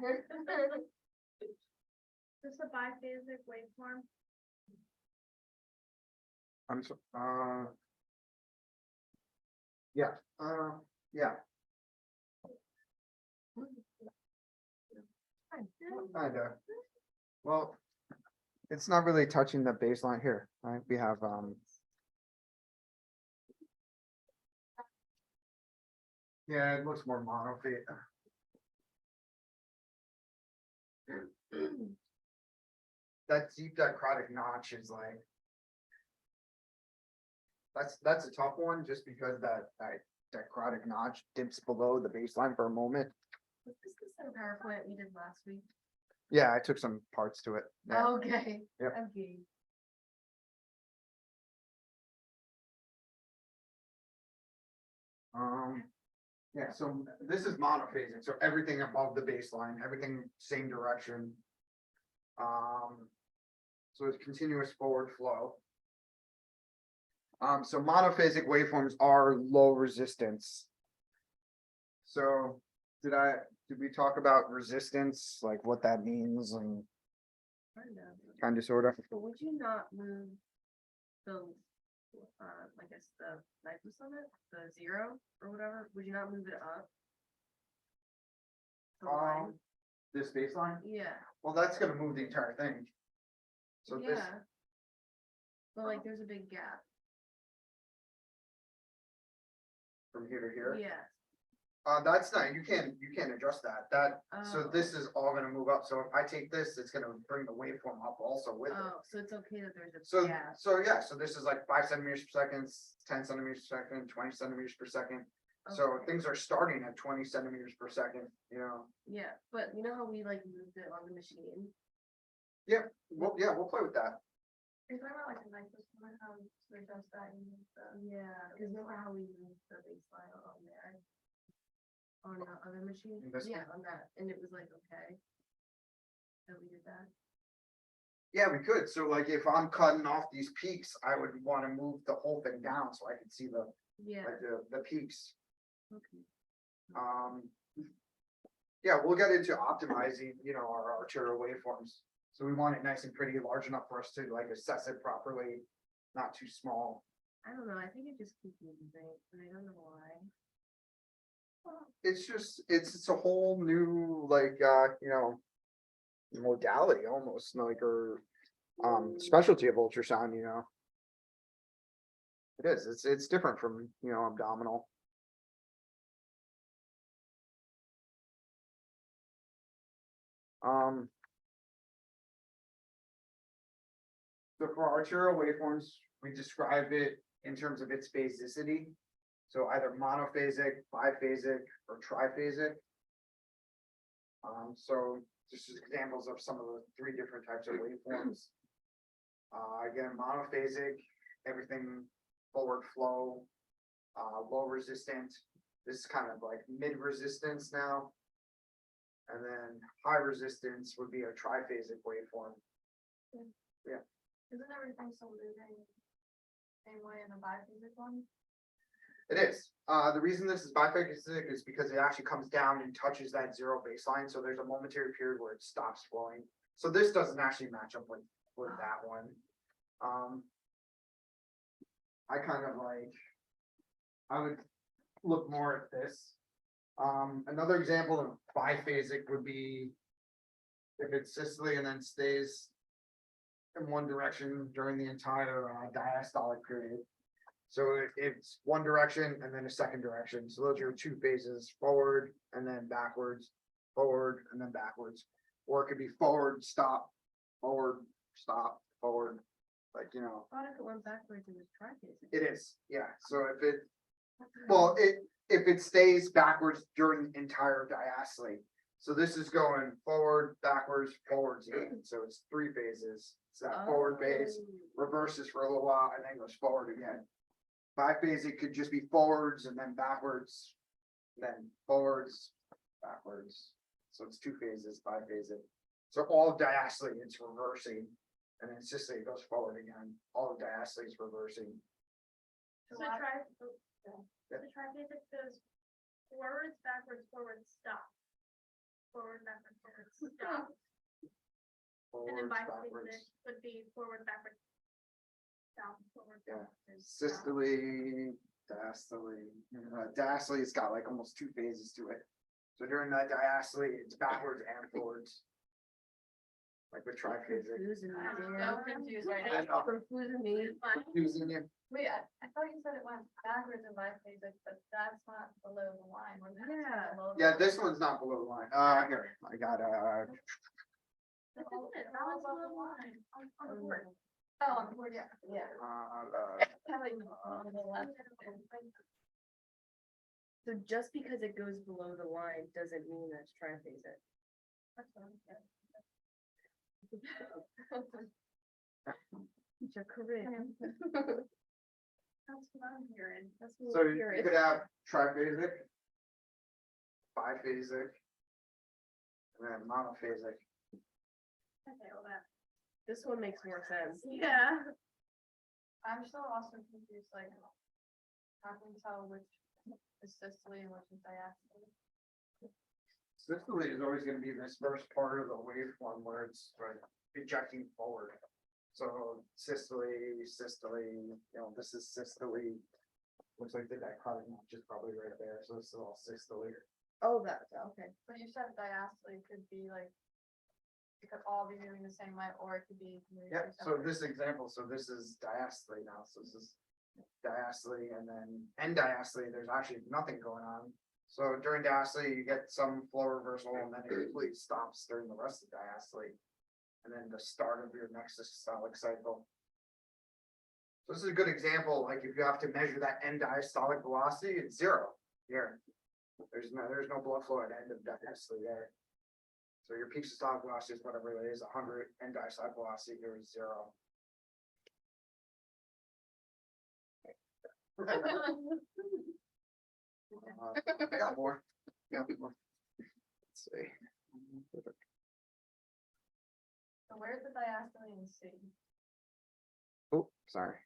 This is a biphasic waveform. I'm so, yeah, yeah, kinda. Well, it's not really touching the baseline here, right? We have, yeah, it looks more monophasic. That deep dichrotic notch is like. That's a tough one, just because that dichrotic notch dips below the baseline for a moment. Was this the same PowerPoint we did last week? Yeah, I took some parts to it. Yeah. Okay. Yep. Okay. Yeah, so this is monophasic, so everything above the baseline, everything same direction. So it's continuous forward flow. So monophasic waveforms are low resistance. So did we talk about resistance, like what that means and kind of sort of? But would you not move the, I guess the nitro summit, the 0 or whatever, would you not move it up? The line? This baseline, Yeah, well, that's gonna move the entire thing. So this, yeah. But like, there's a big gap, from here to here, yeah. that's not, you can't adjust that, so Oh. this is all gonna move up, so if I take this, it's gonna bring the waveform up also with it. Oh, so it's okay that there's a So, gap. so yeah, so this is like 5 centimeters per second, 10 centimeters per second, 20 centimeters per second. So Okay. things are starting at 20 centimeters per second, you know? Yeah, but you know how we like moved it on the machine? Well, yeah, we'll play with that. You're talking about like a night system, how to adjust that and Yeah, cause remember how we moved the baseline on there? On the other machine? In this one? Yeah, on that, and it was like, okay. That we did that. Yeah, we could. So like if I'm cutting off these peaks, I would want to move the whole thing down so I can see the, Yeah, like the peaks. okay. Yeah, we'll get into optimizing, our arterial waveforms. So we want it nice and pretty, large enough for us to like assess it properly, not too small. I don't know, I think it just keeps moving, and I don't know why. It's just, it's a whole new, like, modality almost, like, or, specialty of ultrasound, It is, it's different from, abdominal. So for arterial waveforms, we describe it in terms of its phasicity. So either monophasic, biphasic, or triphasic. So just as examples of some of the three different types of waveforms. Again, monophasic, everything forward flow, low resistant. This is kind of like mid resistance now. And then high resistance would be a triphasic waveform. isn't everything still moving same way in the biphasic one? It is. The reason this is biphasic is because it actually comes down and touches that zero baseline. So there's a momentary period where it stops flowing. So this doesn't actually match up with that one. I kind of like, I would look more at this. Another example of biphasic would be if it's systole and then stays in one direction during the entire diastolic period. So it's one direction and then a second direction. So those are two phases, forward and then backwards, forward and then backwards. Or it could be forward, stop, forward, stop, forward, like, I thought if it went backwards, it was triphasic. it is, yeah. So if it stays backwards during the entire diastole. So this is going forward, backwards, forwards again. So it's three phases. It's that forward phase, reverses for a little while, and then goes forward again. Biphasic could just be forwards and then backwards, then forwards, backwards. So it's two phases, biphasic. So all of diastole it's reversing, and then systole goes forward again. All of diastole is reversing. So triphasic goes forwards, backwards, forward, stop. Forward, backwards, forward, stop. And then Forwards, biphasic backwards. would be forward, backwards, stop, forward, Yeah. backwards, stop. Systole, diastole. Diastole's got like almost two phases to it. So during that diastole, it's backwards and forwards. Like with triphasic. Confusing me, I'm Dan. so confused right I now. know. Confusing me. Confusing you. Wait, I thought you said it went backwards in biphasic, but that's not below the line. Wasn't it? Yeah. Below the Yeah, line. this one's not below the line. Here, I got Isn't it? That was below the line. On the board. Oh, on the board, yeah. Yeah. Probably on the left. So just because it goes below the line doesn't mean that's triphasic. That's what I'm saying. You're correct. That's what I'm hearing. That's what So we're you hearing. could have triphasic, biphasic, and then monophasic. Okay, well that. This one makes more sense. Yeah. I'm still also confused, like, how can you tell which is systole and which is diastole? Systole is always gonna be this first part of the waveform where it's like ejecting forward. So systole, this is systole. Looks like the dichotomy notch is probably right there, so this is all systole. Oh, that's okay. But you said diastole could be like, it could all be moving the same way, or it could be. moving Yeah, two so separate- this example, so this is diastole now, so this is diastole and then end diastole, there's actually nothing going on. So during diastole, you get some flow reversal and then it completely stops during the rest of diastole. And then the start of your next systolic cycle. So this is a good example, like if you have to measure that end diastolic velocity, it's zero here. There's no blood flow at end of diastole there. So your peak systolic velocity is whatever it is, 100, end diastolic velocity here is zero. I got more. Got more. Let's see. So where's the diastole in C? Oh, sorry.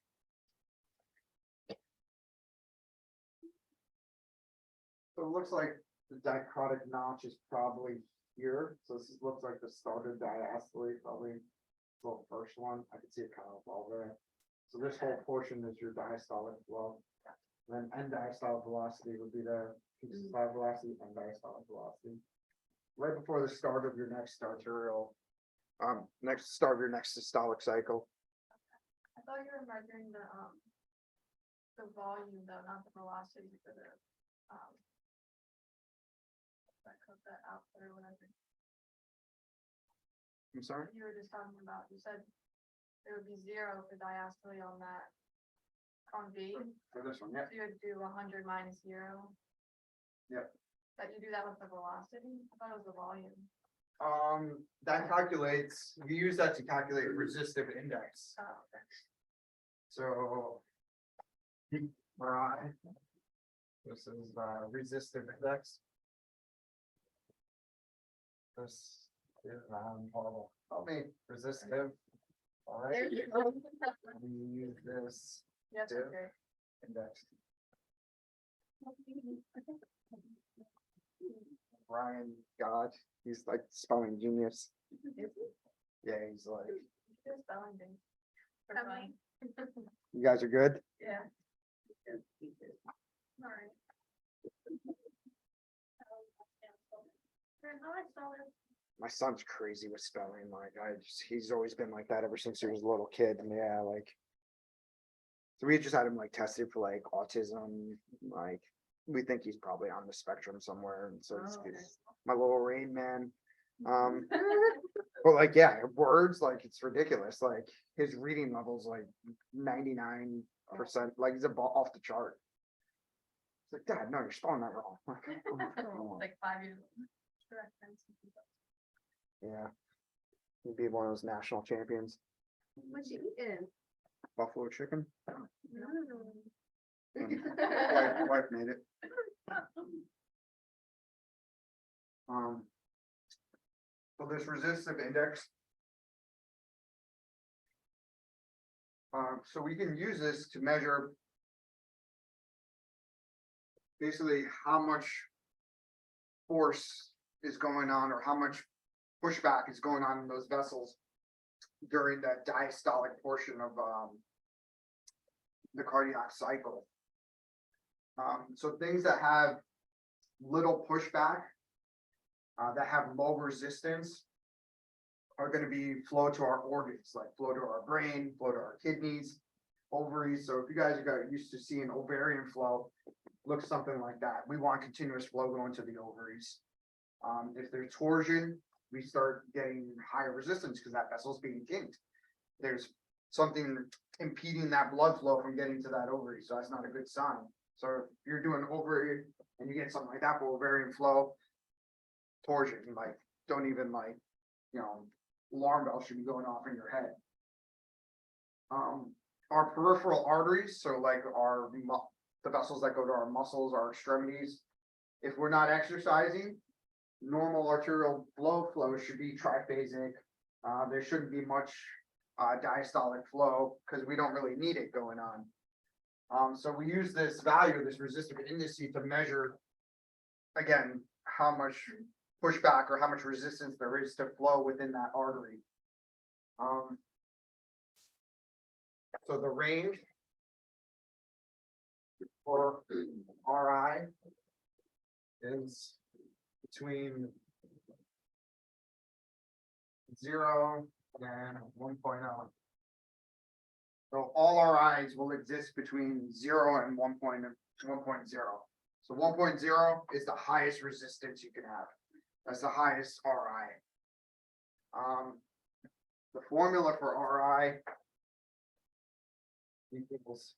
So it looks like the dichrotic notch is probably here, so this looks like the start of diastole, probably the first one, I can see it kind of all there. So this whole portion is your diastolic flow. Then end diastolic velocity would be the peak systolic velocity, end diastolic velocity. Right before the start of your next arterial, next start of your next systolic cycle. I thought you were measuring the volume though, not the velocity for the, that cut that out or whatever. I'm sorry? You were just talking about, you said there would be 0 for diastole on that, on B. For this one, yeah. So you would do 100 minus 0. Yep. But you do that with the velocity? I thought it was the volume. That calculates, we use that to calculate resistive index. Oh, okay. So. Right. This is resistive index. This is horrible. Help me, resistive. All right. There you go. We use this Yes, Yeah. okay. index. Ryan God, he's like spelling genius. Yeah, he's like, Just spelling things. For fun. you guys are good? Yeah. All right. How I spell it? My son's crazy with spelling, like he's always been like that ever since he was a little kid, and yeah, like. So we just had him like tested for like autism, like, we think he's probably on the spectrum somewhere, and so Oh, okay. it's my little Rain Man. But like, yeah, words, like it's ridiculous, like his reading level's like 99%, like he's off the chart. It's like, Dad, no, you're spelling that wrong. Like, come on. Like 5 years old. Correct. Yeah. He'd be one of those national champions. What you eating? Buffalo chicken. Mm. Wife made it. So this resistive index. So we can use this to measure. Basically how much force is going on, or how much pushback is going on in those vessels during that diastolic portion of the cardiac cycle. So things that have little pushback, that have low resistance, are going to be flow to our organs, like flow to our brain, flow to our kidneys, ovaries. So if you guys got used to seeing ovarian flow, looks something like that. We want continuous flow going to the ovaries. If there's torsion, we start getting higher resistance because that vessel's being kinked. There's something impeding that blood flow from getting to that ovary, so that's not a good sign. So if you're doing ovary and you get something like that for ovarian flow, torsion, like don't even like, alarm bells should be going off in your head. Our peripheral arteries, so like the vessels that go to our muscles, our extremities, if we're not exercising, normal arterial flow should be triphasic. There shouldn't be much diastolic flow because we don't really need it going on. So we use this value, this resistive index, to measure, again, how much pushback or how much resistance there is to flow within that artery. So the range for RI is between 0 and 1.0. So all RIs will exist between 0 and 1.0. So 1.0 is the highest resistance you can have. That's the highest RI. The formula for RI equals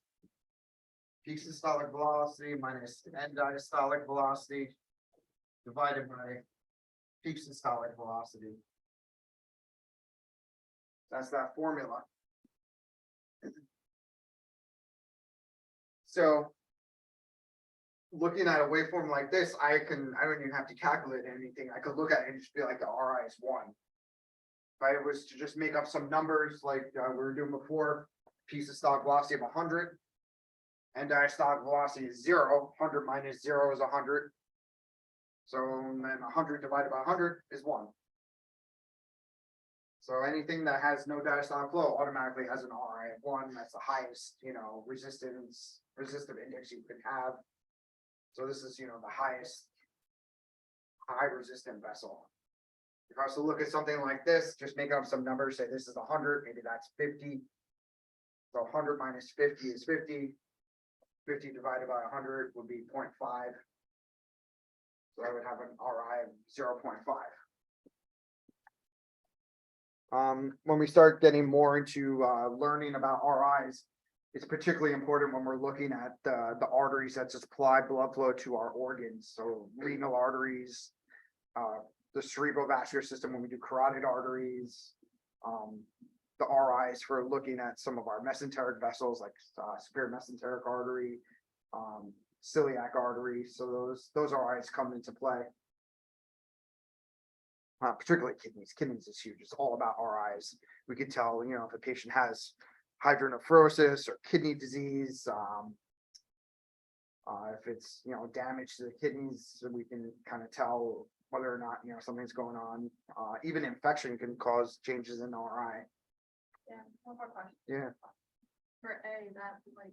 peak systolic velocity minus end diastolic velocity divided by peak systolic velocity. That's that formula. So. Looking at a waveform like this, I don't even have to calculate anything. I could look at it and just be like, the RI is 1. If I was to just make up some numbers like we were doing before, piece of stock velocity of 100. And diastolic velocity is 0, 100 minus 0 is 100. So then 100 divided by 100 is 1. So anything that has no diastolic flow automatically has an RI of 1. That's the highest, resistive index you could have. So this is, the highest high resistant vessel. If I was to look at something like this, just make up some numbers, say this is 100, maybe that's 50. So 100 minus 50 is 50. 50 divided by 100 would be 0.5. So I would have an RI of 0.5. When we start getting more into learning about RIs, it's particularly important when we're looking at the arteries that supply blood flow to our organs. So renal arteries, the cerebrovascular system when we do carotid arteries, the RIs for looking at some of our mesenteric vessels like superior mesenteric artery, celiac artery. So those RIs come into play. Particularly kidneys. Kidneys is huge. It's all about RIs. We can tell, if a patient has hydronephrosis or kidney disease, if it's, damage to the kidneys, so we can kind of tell whether or not, something's going on. Even infection can cause changes in RI. Yeah, one more question. Yeah. For A, that like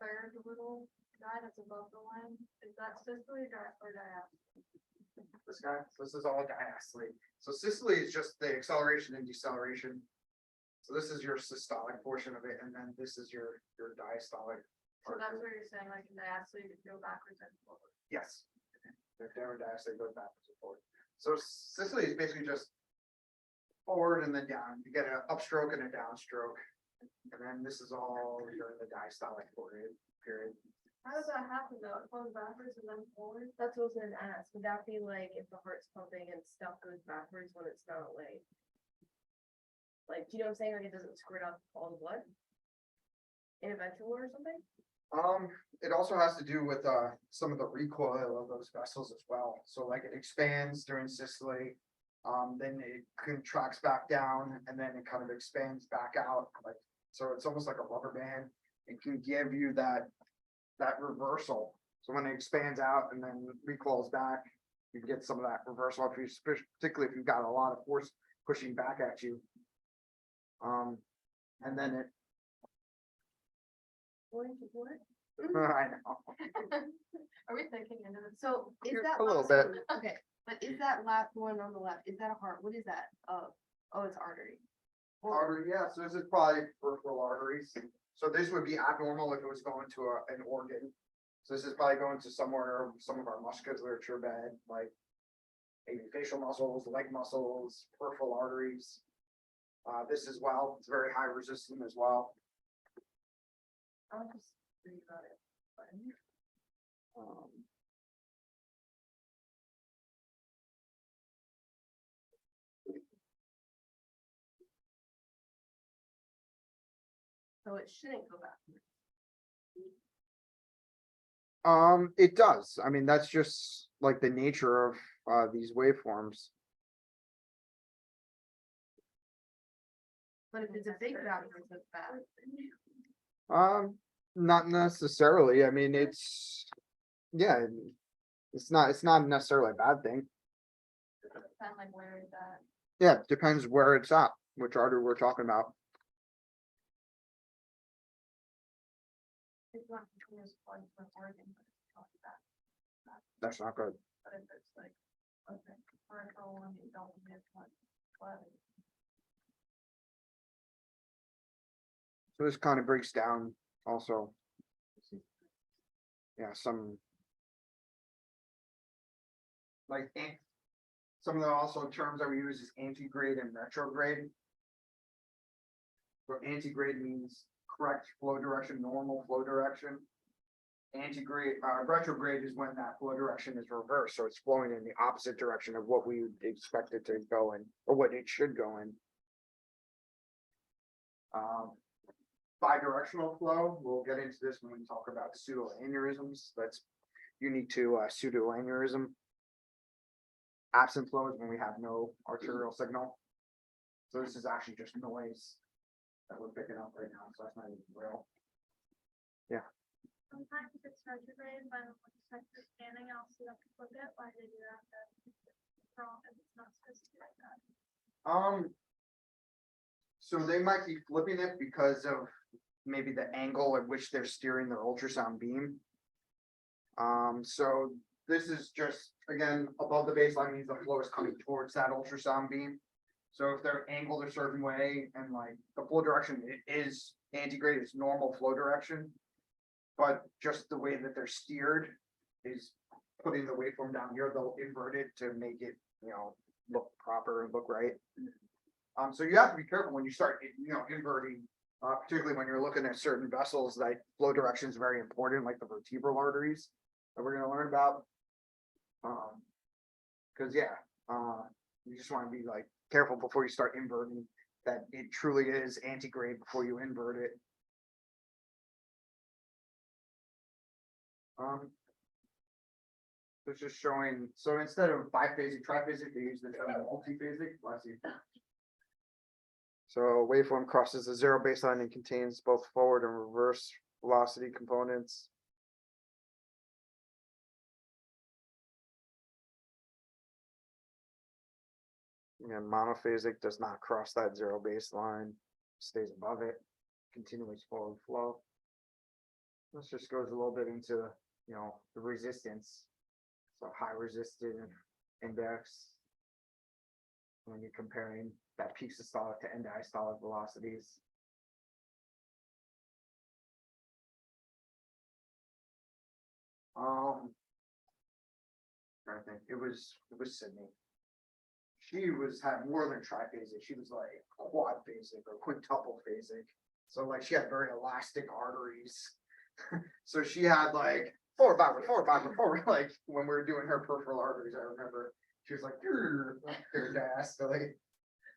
third little guy that's above the line, is that systole or diastole? This is all diastole. So systole is just the acceleration and deceleration. So this is your systolic portion of it, and then this is your diastolic. So that's what you're saying, like in diastole, you go backwards and forward. Yes. The downward diastole goes backwards and forward. So systole is basically just forward and then down. You get an upstroke and a downstroke. And then this is all during the diastolic period. How does that happen though? It goes backwards and then forward? That's what I was gonna ask. Would that be like if the heart's pumping and stuff goes backwards when it's not like, do you know what I'm saying? Like it doesn't squirt out all the blood? In a ventricle or something? It also has to do with some of the recoil of those vessels as well. So like it expands during systole, then it contracts back down, and then it kind of expands back out. Like so, it's almost like a rubber band. It can give you that reversal. So when it expands out and then recoils back, you get some of that reversal. Particularly if you've got a lot of force pushing back at you. And then it. What? I know. Are we thinking into this? So is Here, that a little last bit. one- okay, but is that last one on the left, is that a heart? What is that? Oh, it's artery. Artery, yeah, so this is probably peripheral arteries. So this would be abnormal if it was going to an organ. So this is probably going to somewhere, some of our musculature bed, like maybe facial muscles, leg muscles, peripheral arteries. This as well, it's very high resistant as well. I'll just read about it. So it shouldn't go backwards. It does. I mean, that's just like the nature of these waveforms. But if it's a big backwards, it's bad. Not necessarily. I mean, it's not necessarily a bad thing. Depends like where is that? Yeah, it depends where it's at, which artery we're talking about. It's not continuous blood to the organ, but it's not that. That's not good. But if it's like, okay, peripheral and you don't get much blood. So this kind of breaks down also. Yeah, some. Like, some of the also terms that we use is antigrade and retrograde. So antigrade means correct flow direction, normal flow direction. Retrograde is when that flow direction is reversed, so it's flowing in the opposite direction of what we expect it to go in, or what it should go in. bidirectional flow. We'll get into this when we talk about pseudoaneurysms. That's unique to pseudoaneurysm. Absent flow is when we have no arterial signal. So this is actually just noise that we're picking up right now, so that's not even real. Sometimes it's retrograde, but when it's sector scanning, I'll see that people get why they do that. It's wrong, and it's not supposed to be like that. So they might be flipping it because of maybe the angle at which they're steering their ultrasound beam. So this is just, again, above the baseline means the flow is coming towards that ultrasound beam. So if they're angled a certain way and like the flow direction is antigrade, it's normal flow direction. But just the way that they're steered is putting the waveform down here, they'll invert it to make it, look proper and look right. So you have to be careful when you start, inverting, particularly when you're looking at certain vessels, that flow direction is very important, like the vertebral arteries that we're gonna learn about. Cause you just wanna be like careful before you start inverting, that it truly is antigrade before you invert it. It's just showing, so instead of biphasic, triphasic, they use the term multiphasic. Let's see. So waveform crosses the zero baseline and contains both forward and reverse velocity components. And monophasic does not cross that zero baseline, stays above it, continuous forward flow. This just goes a little bit into, the resistance. So high resistive index. When you're comparing that peak systolic to end diastolic velocities. I think it was Sydney. She had more than triphasic. She was like quadphasic or quintuple phasic. So like she had very elastic arteries. So she had like four, like when we were doing her peripheral arteries, I remember she was like diastole.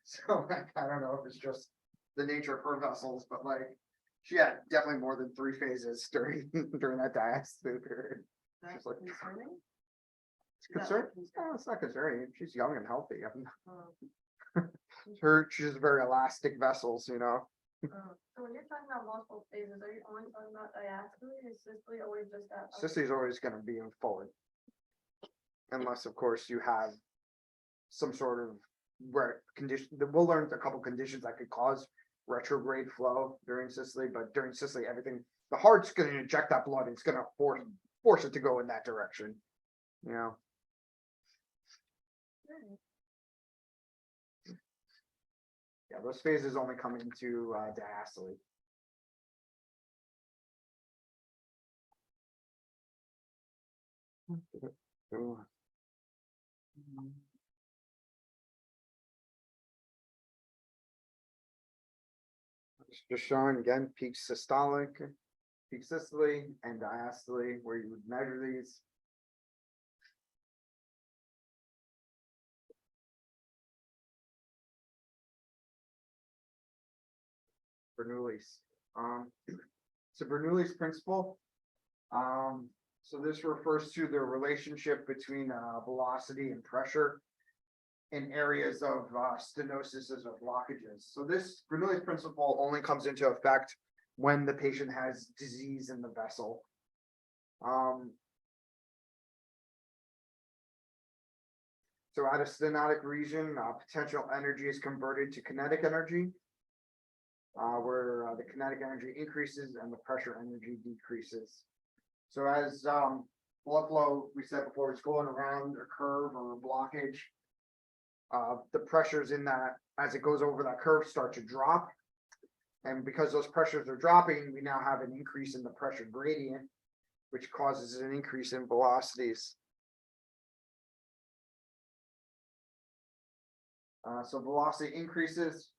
So I don't know if it's just the nature of her vessels, but like she had definitely more than 3 phases during that diastole period. That's She's like, concerning. it's concerning. No, it's not concerning. She's young and healthy. Oh, She's very elastic vessels, So when you're talking about multiple phases, are you only talking about diastole? Is systole always just that? Sissy is always going to be in forward. Unless, of course, you have some sort of condition. We'll learn a couple conditions that could cause retrograde flow during systole, but during systole, everything, the heart's going to inject that blood. It's going to force it to go in that direction. Yeah, those phases only come into diastole. Just showing again peak systolic, peak systole, and diastole, where you would measure these. Bernoulli's. So Bernoulli's principle. So this refers to the relationship between velocity and pressure in areas of stenosis or blockages. So this Bernoulli's principle only comes into effect when the patient has disease in the vessel. So at a stenotic region, potential energy is converted to kinetic energy. Where the kinetic energy increases and the pressure energy decreases. So as blood flow, we said before, is going around a curve or a blockage, the pressures in that, as it goes over that curve, start to drop. And because those pressures are dropping, we now have an increase in the pressure gradient, which causes an increase in velocities. So velocity increases.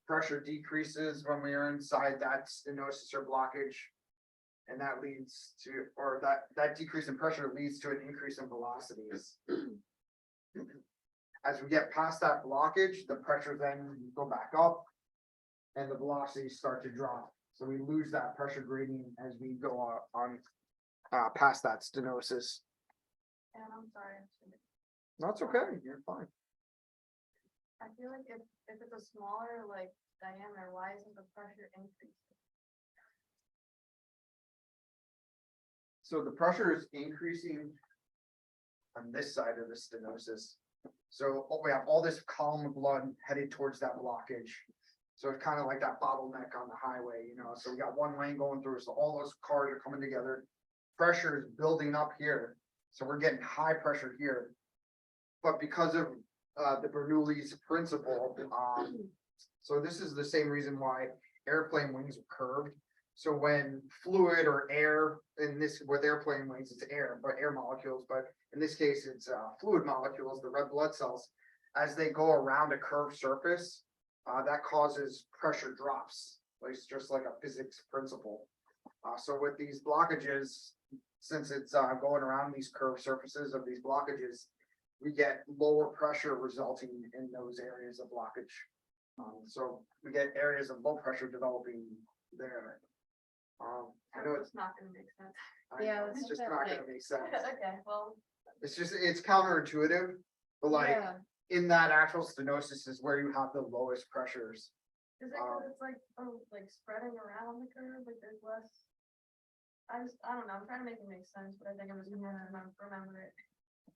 Pressure decreases when we are inside that stenosis or blockage, and that leads to, or that decrease in pressure leads to an increase in velocities. As we get past that blockage, the pressure then go back up, and the velocities start to drop. So we lose that pressure gradient as we go on past that stenosis. And I'm sorry, No, it's okay, you're fine. I feel like if it's a smaller like diameter, why isn't the pressure increasing? So the pressure is increasing on this side of the stenosis. So we have all this column of blood headed towards that blockage. So it's kind of like that bottleneck on the highway, you know, so we got one lane going through, so all those cars are coming together. Pressure is building up here, so we're getting high pressure here. But because of the Bernoulli's principle, so this is the same reason why airplane wings are curved. So when fluid or air, in this, with airplane wings, it's air, but air molecules, but in this case, it's fluid molecules, the red blood cells, as they go around a curved surface, that causes pressure drops. It's just like a physics principle. So with these blockages, since it's going around these curved surfaces of these blockages, we get lower pressure resulting in those areas of blockage. So we get areas of low pressure developing there. I know it's not gonna make sense. Yeah, it's it's just not not like- gonna make sense. Okay, well, It's counterintuitive, but like Yeah. in that actual stenosis is where you have the lowest pressures. is it cause it's like, like spreading around the curve, like there's less? I don't know, I'm trying to make it make sense, but I think I'm just gonna have to remember it.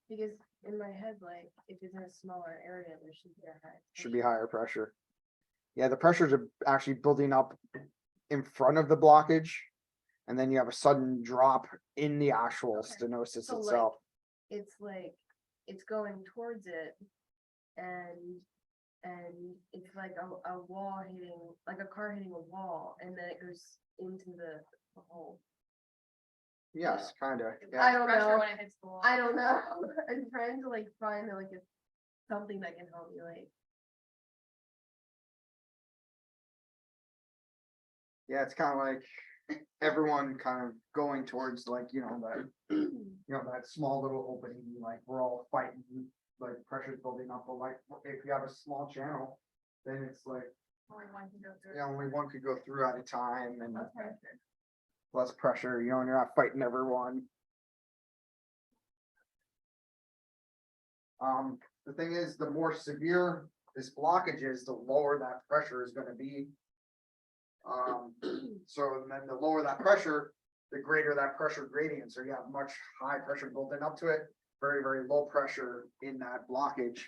Because in my head, like, if it's in a smaller area, there should be a high. Should be higher pressure. Yeah, the pressures are actually building up in front of the blockage. And then you have a sudden drop in the actual Okay. stenosis So, like, itself. It's like, it's going towards it and it's like a wall hitting, like a car hitting a wall and then it goes into the hole. Yes, kinda. I Yeah. don't Pressure know. when it hits the wall. I don't know. I'm trying to like find like something that can help me like. Yeah, it's kind of like everyone kind of going towards like, that small little opening, like we're all fighting, like pressure's building up, but like if you have a small channel, then it's like, Only one can go through. yeah, only one could go through at a time and Okay. less pressure, and you're not fighting everyone. The thing is, the more severe this blockage is, the lower that pressure is gonna be. So then the lower that pressure, the greater that pressure gradient, so you have much high pressure building up to it, very, very low pressure in that blockage.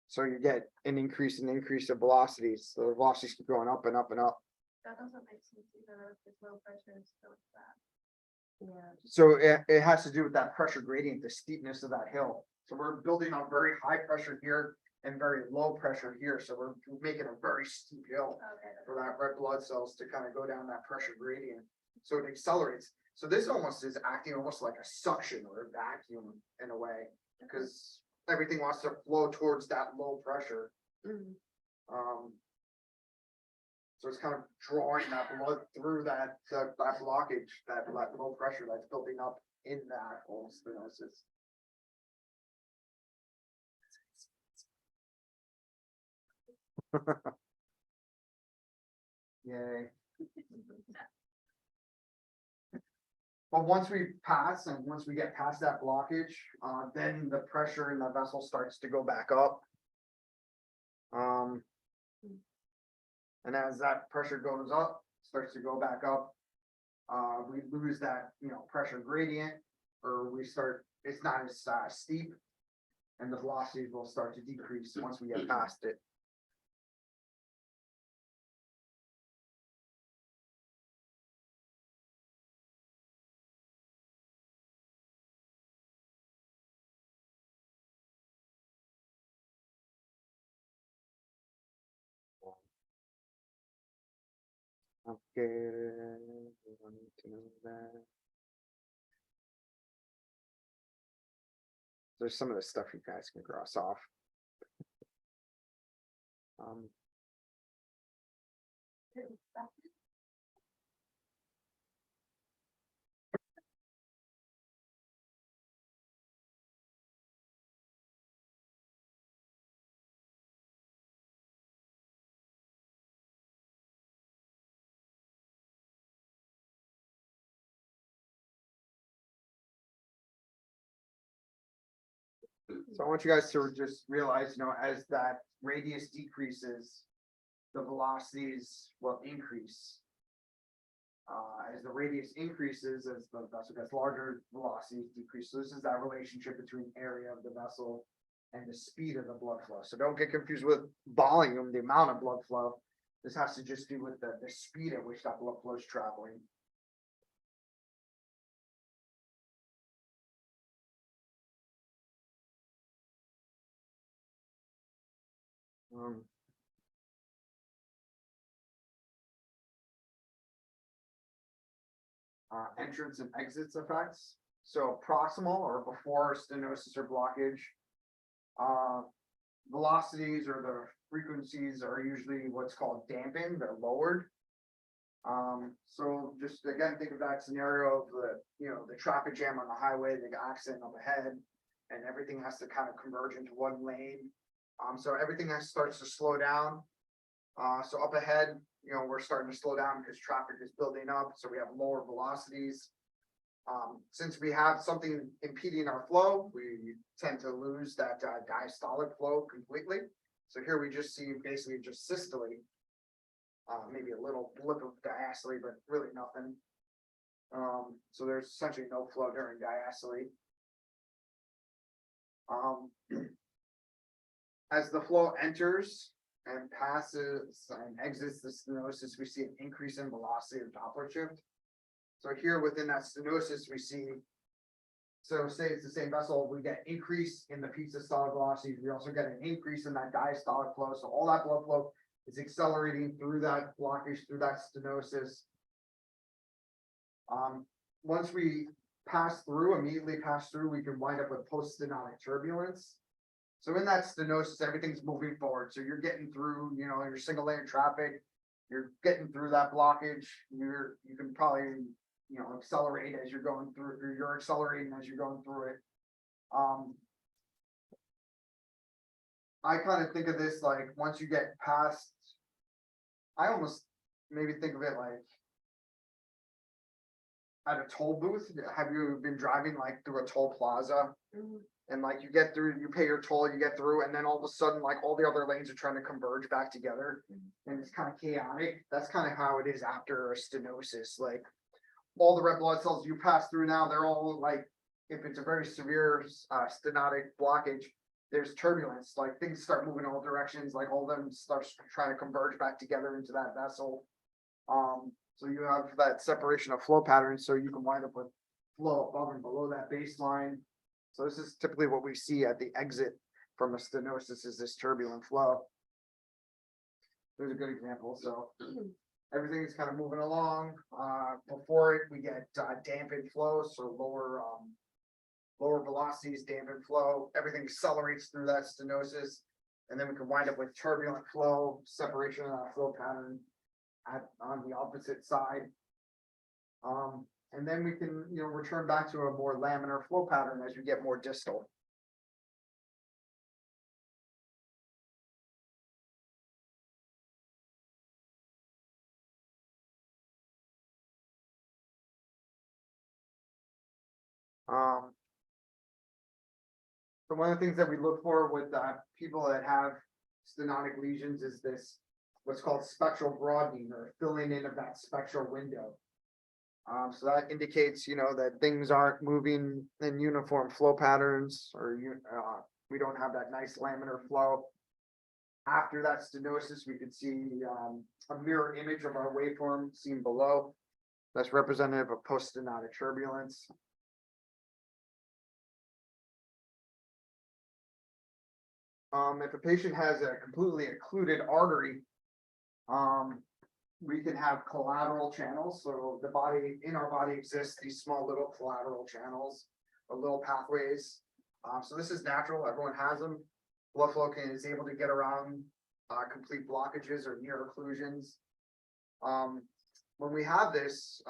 So you get an increase of velocities, so the velocities keep going up and up and up. That doesn't make sense either, if it's low pressure, it's still that. Yeah. So it has to do with that pressure gradient, the steepness of that hill. So we're building up very high pressure here and very low pressure here, so we're making a very steep hill Okay. for that red blood cells to kind of go down that pressure gradient. So it accelerates. So this almost is acting almost like a suction or a vacuum in a way, because everything wants to flow towards that low pressure. Mhm. So it's kind of drawing that blood through that blockage, that low pressure that's building up in that whole stenosis. Yay. But once we pass and once we get past that blockage, then the pressure in the vessel starts to go back up. And as that pressure goes up, starts to go back up, we lose that, pressure gradient, or it's not as steep. And the velocities will start to decrease once we get past it. Okay, we don't need to know that. There's some of the stuff you guys can cross off. So I want you guys to just realize, as that radius decreases, the velocities will increase. As the radius increases, as the vessel gets larger, velocities decrease. So this is that relationship between area of the vessel and the speed of the blood flow. So don't get confused with volume, the amount of blood flow. This has to just do with the speed at which that blood flow is traveling. Entrance and exits effects. So proximal or before stenosis or blockage, velocities or the frequencies are usually what's called dampened, they're lowered. So just again, think of that scenario of the traffic jam on the highway, the accident up ahead, and everything has to kind of converge into one lane. So everything starts to slow down. So up ahead, we're starting to slow down because traffic is building up, so we have lower velocities. Since we have something impeding our flow, we tend to lose that diastolic flow completely. So here we just see basically just systole, maybe a little blip of diastole, but really nothing. So there's essentially no flow during diastole. As the flow enters and passes and exits the stenosis, we see an increase in velocity of Doppler shift. So here within that stenosis, we see, so say it's the same vessel, we get increase in the peak systolic velocity. We also get an increase in that diastolic flow. So all that blood flow is accelerating through that blockage, through that stenosis. Once we immediately pass through, we can wind up with post-stenotic turbulence. So in that stenosis, everything's moving forward. So you're getting through, your single lane traffic, you're getting through that blockage. You can probably, accelerate as you're going through, or you're accelerating as you're going through it. I kind of think of this like once you get past, I almost maybe think of it like at a toll booth. Have you been driving like through a toll plaza? Mhm. And like you get through, you pay your toll, you get through, and then all of a sudden, like all the other lanes are trying to converge back together, and it's kind of chaotic. That's kind of how it is after a stenosis. Like all the red blood cells you pass through now, they're all like, if it's a very severe stenotic blockage, there's turbulence. Like things start moving all directions. Like all of them starts trying to converge back together into that vessel. So you have that separation of flow patterns, so you can wind up with flow above and below that baseline. So this is typically what we see at the exit from a stenosis, is this turbulent flow. There's a good example. So everything is kind of moving along. Before it, we get dampened flow, so lower velocities, dampened flow. Everything accelerates through that stenosis, and then we can wind up with turbulent flow, separation of that flow pattern on the opposite side. And then we can, return back to a more laminar flow pattern as we get more distal. So one of the things that we look for with people that have stenotic lesions is this, what's called spectral broadening, or filling in of that spectral window. So that indicates, that things aren't moving in uniform flow patterns, or we don't have that nice laminar flow. After that stenosis, we could see a mirror image of our waveform seen below. That's representative of post-stenotic turbulence. If a patient has a completely occluded artery, we can have collateral channels. So in our body exists these small little collateral channels or little pathways. So this is natural. Everyone has them. Blood flow is able to get around complete blockages or near occlusions. When we have this,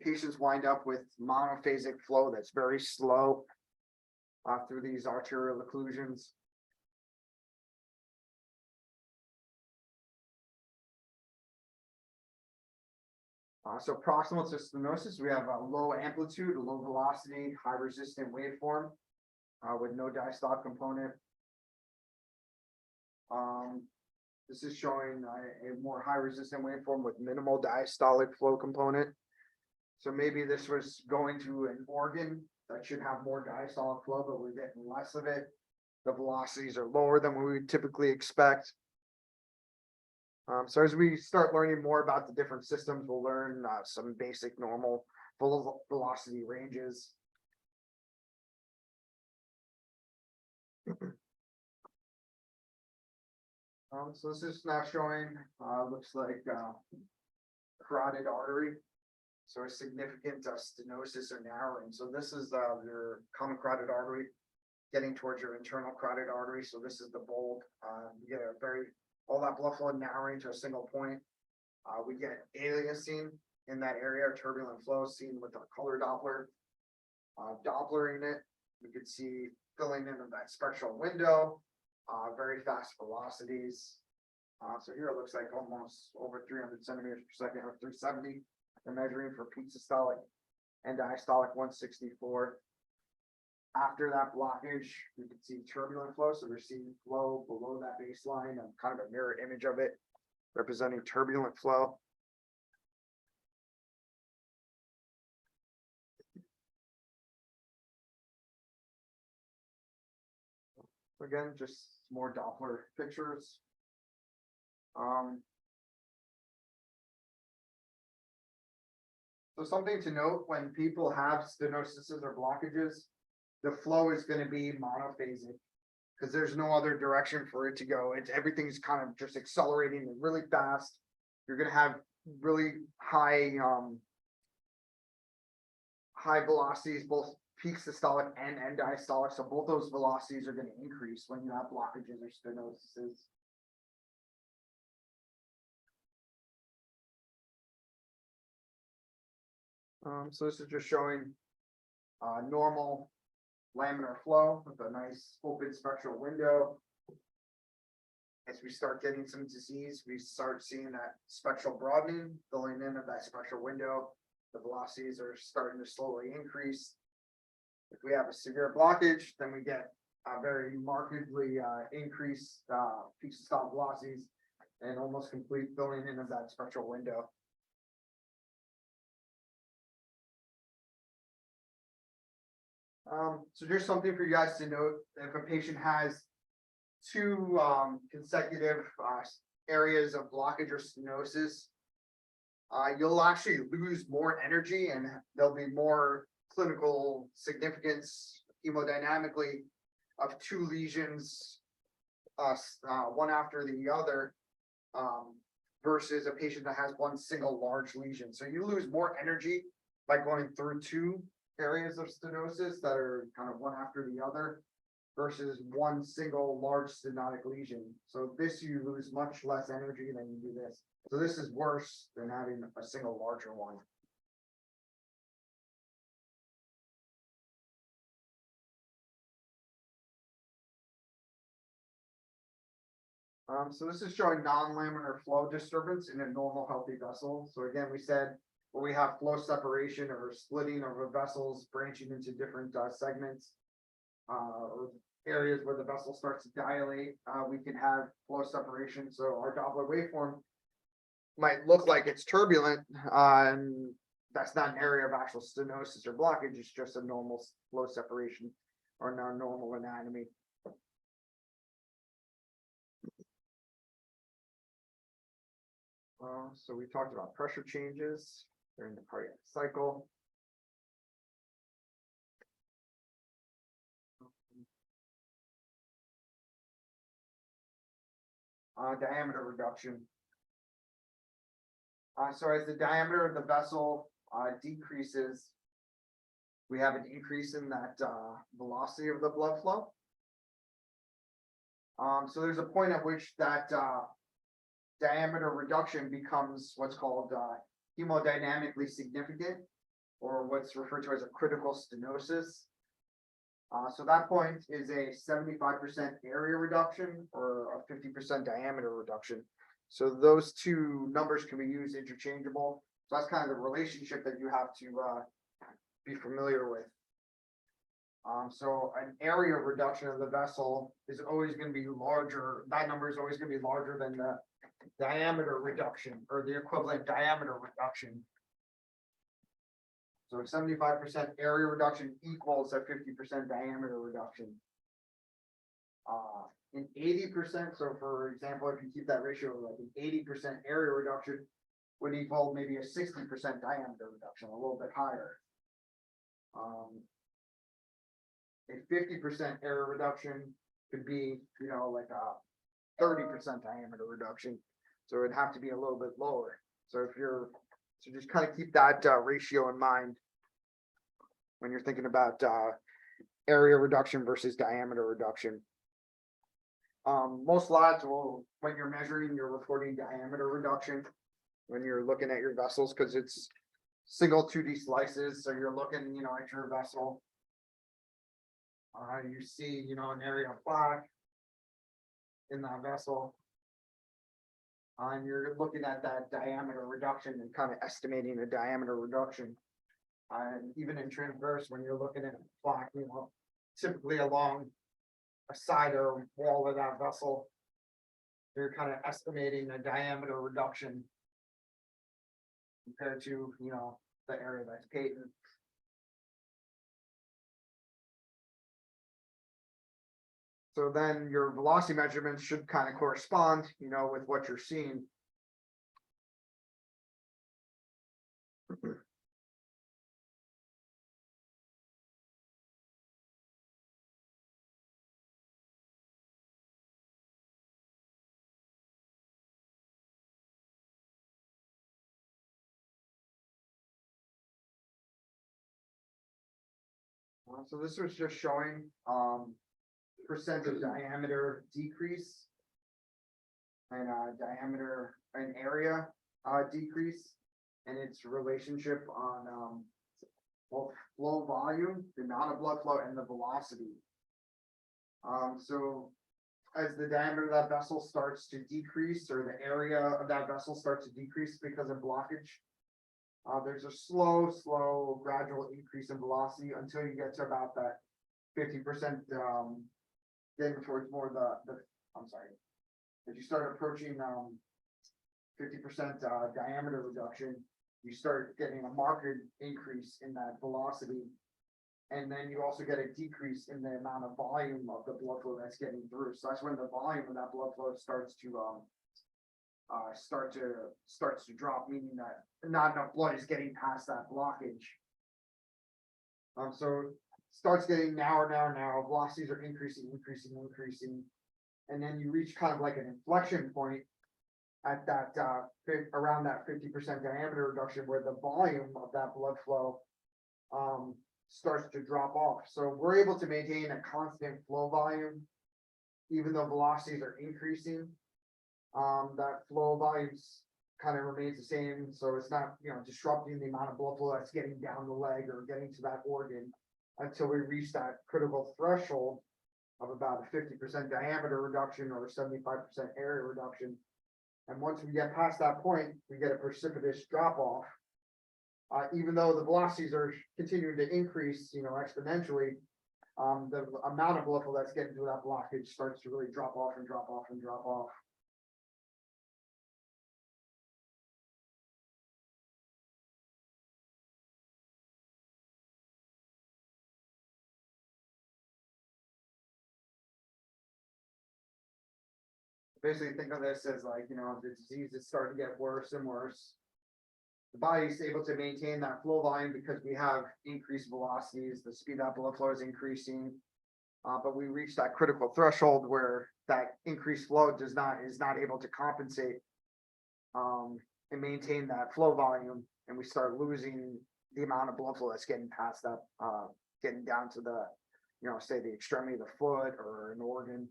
patients wind up with monophasic flow that's very slow through these arterial occlusions. So proximal to stenosis, we have a low amplitude, a low velocity, high resistant waveform. with no diastolic component. This is showing a more high resistant waveform with minimal diastolic flow component. So maybe this was going to an organ that should have more diastolic flow, but we're getting less of it. The velocities are lower than we would typically expect. So as we start learning more about the different systems, we'll learn some basic normal velocity ranges. So this is now showing, looks like carotid artery. So a significant stenosis or narrowing. So this is your common carotid artery getting towards your internal carotid artery. So this is the bulb. You get all that blood flow narrowing to a single point. We get aliasing in that area, turbulent flow seen with our color Doppler. Dopplering it, you can see filling in of that spectral window, very fast velocities. So here it looks like almost over 300 centimeters per second, or 370. They're measuring for peak systolic and diastolic 164. After that blockage, you can see turbulent flow. So we're seeing flow below that baseline and kind of a mirror image of it, representing turbulent flow. Again, just more Doppler pictures. So something to note, when people have stenosis or blockages, the flow is going to be monophasic because there's no other direction for it to go. Everything's kind of just accelerating really fast. You're going to have really high velocities, both peak systolic and end diastolic. So both those velocities are going to increase when you have blockages or stenoses. So this is just showing normal laminar flow with a nice open spectral window. As we start getting some disease, we start seeing that spectral broadening, filling in of that spectral window. The velocities are starting to slowly increase. If we have a severe blockage, then we get a very markedly increased peak systolic velocities and almost complete filling in of that spectral window. So just something for you guys to note: if a patient has two consecutive areas of blockage or stenosis, you'll actually lose more energy and there'll be more clinical significance hemodynamically of two lesions, one after the other, versus a patient that has one single large lesion. So you lose more energy by going through two areas of stenosis that are kind of one after the other versus one single large stenotic lesion. So this, you lose much less energy than you do this. So this is worse than having a single larger one. So this is showing non-laminar flow disturbance in a normal healthy vessel. So again, we said where we have flow separation or splitting of the vessels branching into different segments, or areas where the vessel starts to dilate, we can have flow separation. So our Doppler waveform might look like it's turbulent, and that's not an area of actual stenosis or blockage. It's just a normal flow separation or non-normal anatomy. So we talked about pressure changes during the cardiac cycle. Diameter reduction. So as the diameter of the vessel decreases, we have an increase in that velocity of the blood flow. So there's a point at which that diameter reduction becomes what's called hemodynamically significant, or what's referred to as a critical stenosis. So that point is a 75% area reduction or a 50% diameter reduction. So those two numbers can be used interchangeable. So that's kind of the relationship that you have to be familiar with. So an area reduction of the vessel is always gonna be larger, that number is always gonna be larger than the diameter reduction or the equivalent diameter reduction. So 75% area reduction equals a 50% diameter reduction. In 80%, so for example, if you keep that ratio like an 80% area reduction would equal maybe a 60% diameter reduction, a little bit higher. A 50% area reduction could be, you know, like a 30% diameter reduction. So it'd have to be a little bit lower. So just kind of keep that ratio in mind when you're thinking about area reduction versus diameter reduction. Most labs will, when you're measuring, you're reporting diameter reduction when you're looking at your vessels, because it's single 2D slices. So you're looking, you know, at your vessel. You see, you know, an area of plaque in that vessel. And you're looking at that diameter reduction and kind of estimating the diameter reduction. And even in transverse, when you're looking at plaque, you know, typically along a side or wall of that vessel, you're kind of estimating a diameter reduction compared to, you know, the area that's patent. So then your velocity measurements should kind of correspond, you know, with what you're seeing. So this was just showing percent of diameter decrease and diameter and area decrease, and its relationship on both flow volume, the amount of blood flow, and the velocity. So as the diameter of that vessel starts to decrease, or the area of that vessel starts to decrease because of blockage, there's a slow, gradual increase in velocity until you get to about that 50%, getting towards more I'm sorry, as you start approaching 50% diameter reduction, you start getting a marked increase in that velocity. And then you also get a decrease in the amount of volume of the blood flow that's getting through. So that's when the volume of that blood flow starts to drop, meaning that not enough blood is getting past that blockage. So starts getting narrower, velocities are increasing, and then you reach kind of like an inflection point at that around that 50% diameter reduction, where the volume of that blood flow starts to drop off. So we're able to maintain a constant flow volume even though velocities are increasing. That flow volumes kind of remains the same, so it's not, you know, disrupting the amount of blood flow that's getting down the leg or getting to that organ until we reach that critical threshold of about a 50% diameter reduction or 75% area reduction. And once we get past that point, we get a precipitous drop off. Even though the velocities are continuing to increase, you know, exponentially, the amount of blood flow that's getting through that blockage starts to really drop off. Basically think of this as like, you know, the disease is starting to get worse and worse. The body is able to maintain that flow volume because we have increased velocities, the speed of blood flow is increasing. But we reach that critical threshold where that increased flow is not able to compensate and maintain that flow volume, and we start losing the amount of blood flow that's getting past that, getting down to the, you know, say the extremity of the foot or an organ.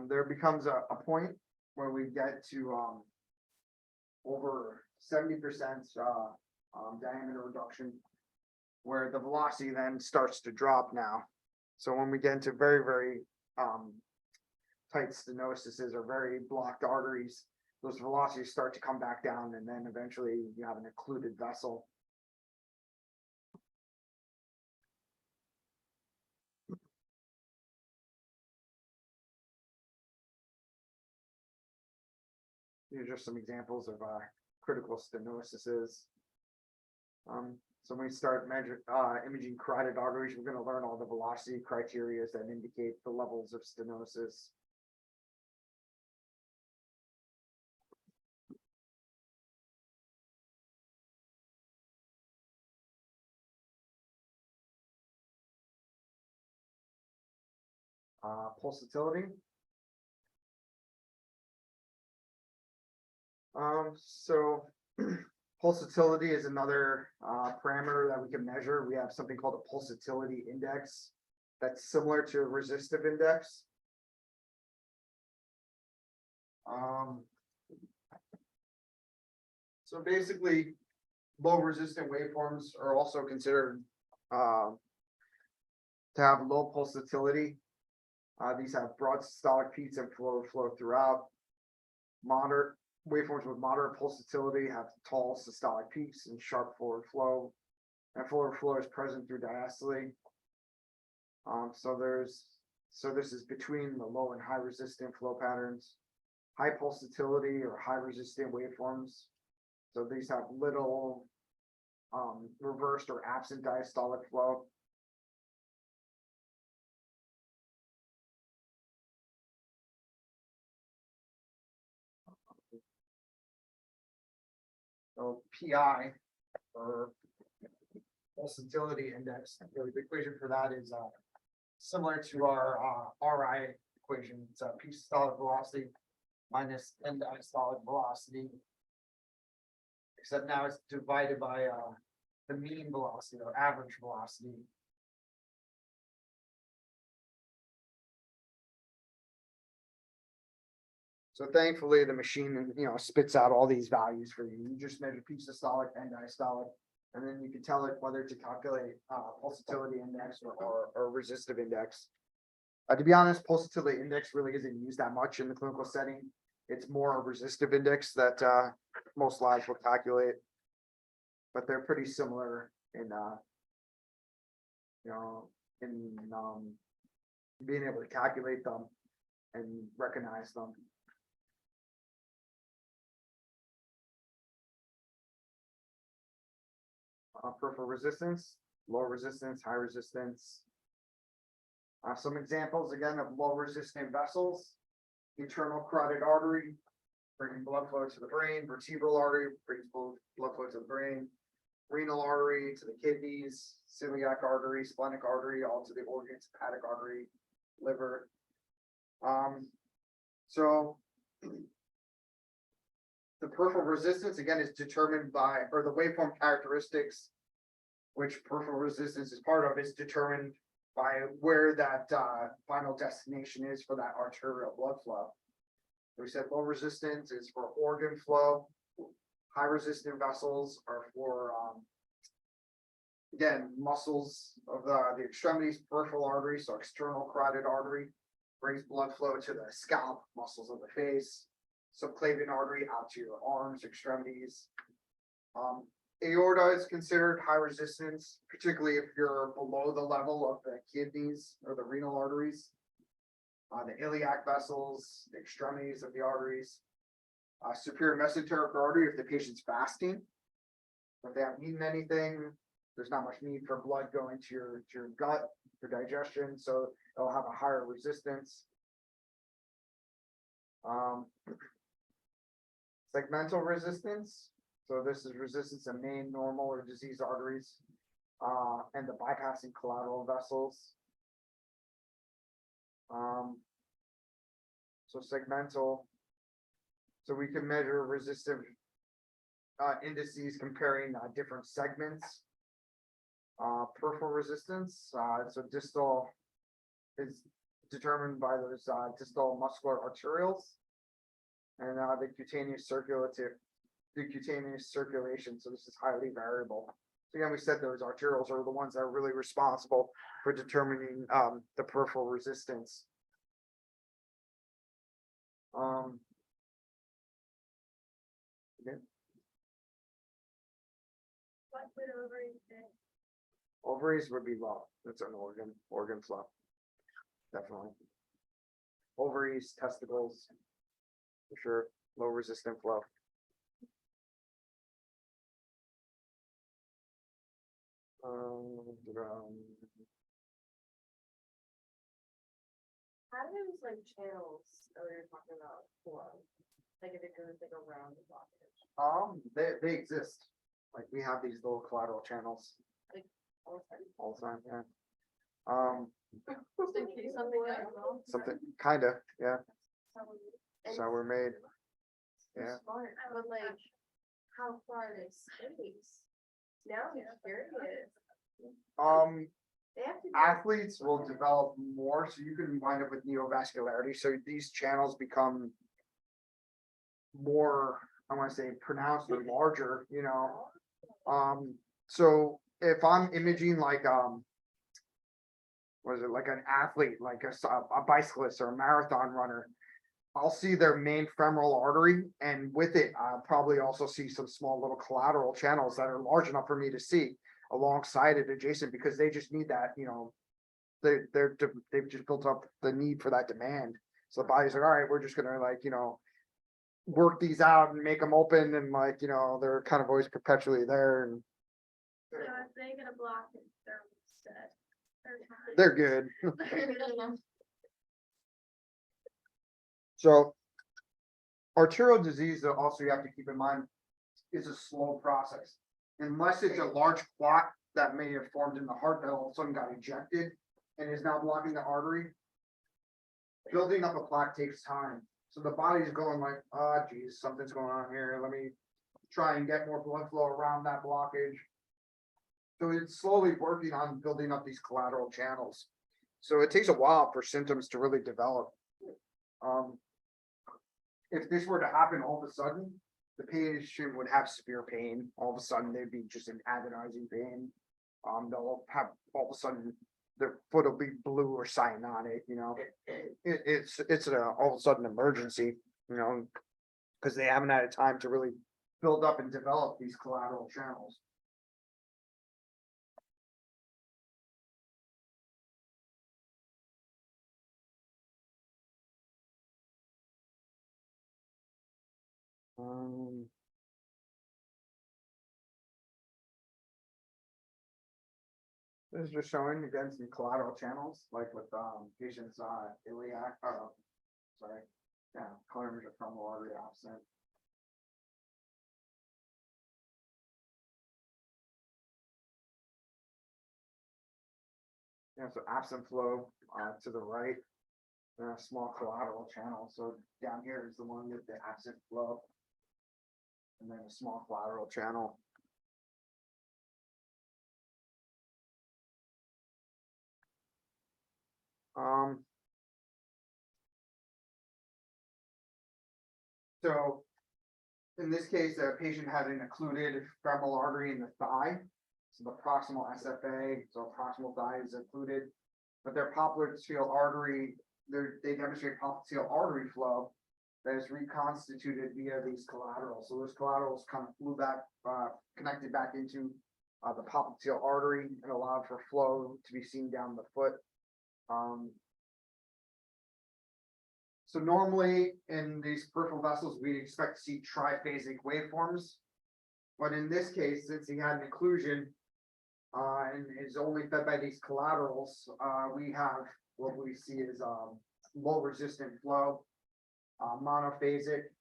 There becomes a point where we get to over 70% diameter reduction, where the velocity then starts to drop now. So when we get into very tight stenosis or very blocked arteries, those velocities start to come back down, and then eventually you have an occluded vessel. These are just some examples of critical stenoses. So when we start imaging carotid arteries, we're going to learn all the velocity criteria that indicate the levels of stenosis. Pulsatility. So pulsatility is another parameter that we can measure. We have something called a pulsatility index that's similar to a resistive index. So basically, low resistant waveforms are also considered to have low pulsatility. These have broad systolic peaks and flow throughout. Moderate waveforms with moderate pulsatility have tall systolic peaks and sharp forward flow. And forward flow is present through diastole. So this is between the low and high resistant flow patterns. High pulsatility or high resistant waveforms. So these have little reversed or absent diastolic flow. So PI, or pulsatility index, the equation for that is similar to our RI equation. It's peak systolic velocity minus end diastolic velocity, except now it's divided by the mean velocity or average velocity. So thankfully, the machine, spits out all these values for you. You just measure peak systolic and diastolic, and then you can tell it whether to calculate pulsatility index or resistive index. To be honest, pulsatility index really isn't used that much in the clinical setting. It's more a resistive index that most labs will calculate, but they're pretty similar in being able to calculate them and recognize them. Peripheral resistance, low resistance, high resistance. Some examples again of low resistant vessels: internal carotid artery, bringing blood flow to the brain; vertebral artery brings blood flow to the brain; renal artery to the kidneys; celiac artery, splenic artery, all to the organs; hepatic artery, liver. So the peripheral resistance again is determined by, or the waveform characteristics, which peripheral resistance is part of, is determined by where that final destination is for that arterial blood flow. We said low resistance is for organ flow. High resistant vessels are for again muscles of the extremities. Peripheral artery, so external carotid artery, brings blood flow to the scalp, muscles of the face. Subclavian artery out to your arms, extremities. Aorta is considered high resistance, particularly if you're below the level of the kidneys or the renal arteries. The iliac vessels, the extremities of the arteries. Superior mesenteric artery if the patient's fasting. If they haven't eaten anything, there's not much need for blood going to your gut for digestion, so they'll have a higher resistance. Segmental resistance. So this is resistance of main, normal, or diseased arteries, and the bypassing collateral vessels. So segmental. So we can measure resistive indices comparing different segments. Peripheral resistance. So distal is determined by those distal muscular arterioles, and the cutaneous circulation. So this is highly variable. So again, we said those arterioles are the ones that are really responsible for determining the peripheral resistance. would ovaries be? Ovaries would be low. That's an organ flow. Definitely. Ovaries, testicles. For sure, low resistant flow. How do those like channels that we were talking about flow? Like if it goes like around the blockage? They exist. Like we have these little collateral channels All of a sudden? all the time, yeah. Just in case something goes wrong? Something, kinda, yeah, And so we're made, yeah. Smart, but like, how far they space? Now I'm curious. They have to. Athletes will develop more, so you can wind up with neovascularity, so these channels become more, I wanna say pronounced or larger, you know. So if I'm imaging like, what is it, like an athlete, like a bicyclist or a marathon runner, I'll see their main femoral artery, and with it, I'll probably also see some small little collateral channels that are large enough for me to see alongside it adjacent, because they just need that, you know, they've just built up the need for that demand. So the body's like, all right, we're just gonna like, you know, work these out and make them open, and like, you know, they're kind of always perpetually there, and So if they get a blockage, they're set. they're good. So arterial disease, though, also you have to keep in mind, is a slow process. Unless it's a large clot that may have formed in the heart that all of a sudden got ejected and is now blocking the artery. Building up a plaque takes time. So the body's going like, oh geez, something's going on here. Let me try and get more blood flow around that blockage. So it's slowly working on building up these collateral channels. So it takes a while for symptoms to really develop. If this were to happen all of a sudden, the patient would have severe pain. All of a sudden, they'd be just in agonizing pain. They'll have all of a sudden their foot will be blue or cyanotic, you know. It's all of a sudden emergency, you know, because they haven't had time to really build up and develop these collateral channels. This is just showing again some collateral channels, like with patients iliac, sorry, yeah, coronary femoral artery absent. Yeah, so absent flow to the right, a small collateral channel. So down here is the one with the absent flow, and then a small collateral channel. So in this case, the patient had an occluded femoral artery in the thigh. So the proximal SFA, so proximal thigh is occluded, but their popliteal artery, they demonstrate popliteal artery flow that is reconstituted via these collaterals. So those collaterals kind of flew back, connected back into the popliteal artery and allowed for flow to be seen down the foot. So normally in these peripheral vessels, we expect to see triphasic waveforms. But in this case, since he had an occlusion and is only fed by these collaterals, we have what we see as low resistant flow, monophasic.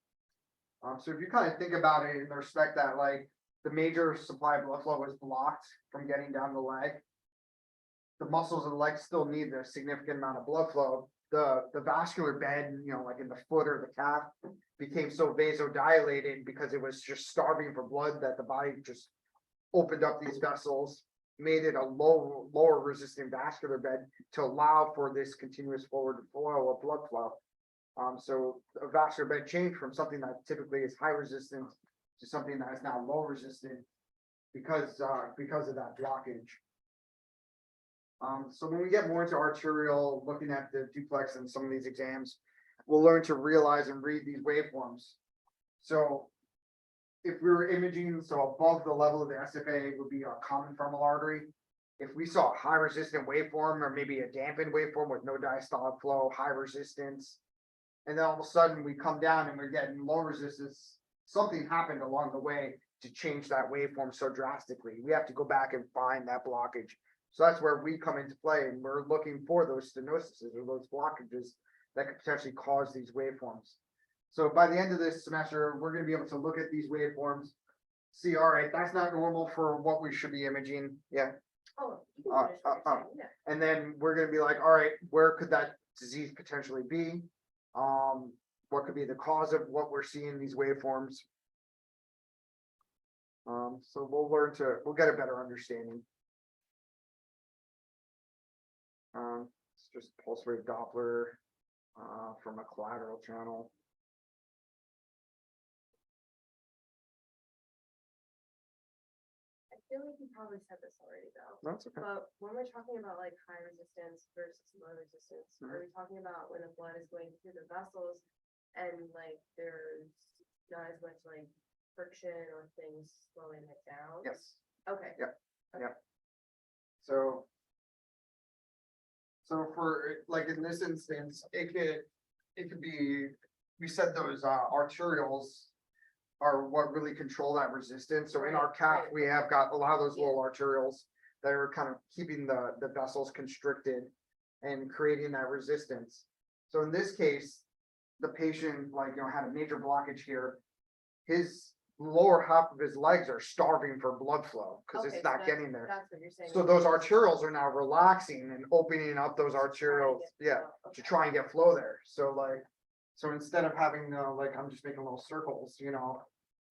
So if you kind of think about it in the respect that like the major supply of blood flow is blocked from getting down the leg, the muscles of the leg still need a significant amount of blood flow. The vascular bed, you know, like in the foot or the calf, became so vasodilated because it was just starving for blood that the body just opened up these vessels, made it a lower resistant vascular bed to allow for this continuous forward flow of blood flow. So a vascular bed changed from something that typically is high resistance to something that is now low resistant because of that blockage. So when we get more into arterial, looking at the duplex and some of these exams, we'll learn to realize and read these waveforms. So if we were imaging, so above the level of the SFA would be our common femoral artery. If we saw a high resistant waveform or maybe a dampened waveform with no diastolic flow, high resistance. And then all of a sudden we come down and we're getting low resistance, something happened along the way to change that waveform so drastically. We have to go back and find that blockage. So that's where we come into play, and we're looking for those stenoses or those blockages that could potentially cause these waveforms. So by the end of this semester, we're gonna be able to look at these waveforms, see, all right, that's not normal for what we should be imaging. Yeah. Oh, you can finish what you're saying, yeah. And then we're gonna be like, all right, where could that disease potentially be? What could be the cause of what we're seeing these waveforms? So we'll get a better understanding. It's just pulse wave Doppler, from a collateral channel. I feel like you probably said this already though, That's okay. but when we're talking about like high resistance versus low resistance, are we talking about when the blood is going through the vessels and like there's not as much like friction or things slowing it down? Yes. Okay. So for like in this instance, it could be, we said those arterioles are what really control that resistance. So in our cath, we have got a lot of those little arterioles that are kind of keeping the vessels constricted and creating that resistance. So in this case, the patient had a major blockage here. His lower half of his legs are starving for blood flow because Okay, it's so not getting there. That's what you're saying. So those arterioles are now relaxing and opening up those arterioles, to try and get flow there. So instead of having I'm just making little circles,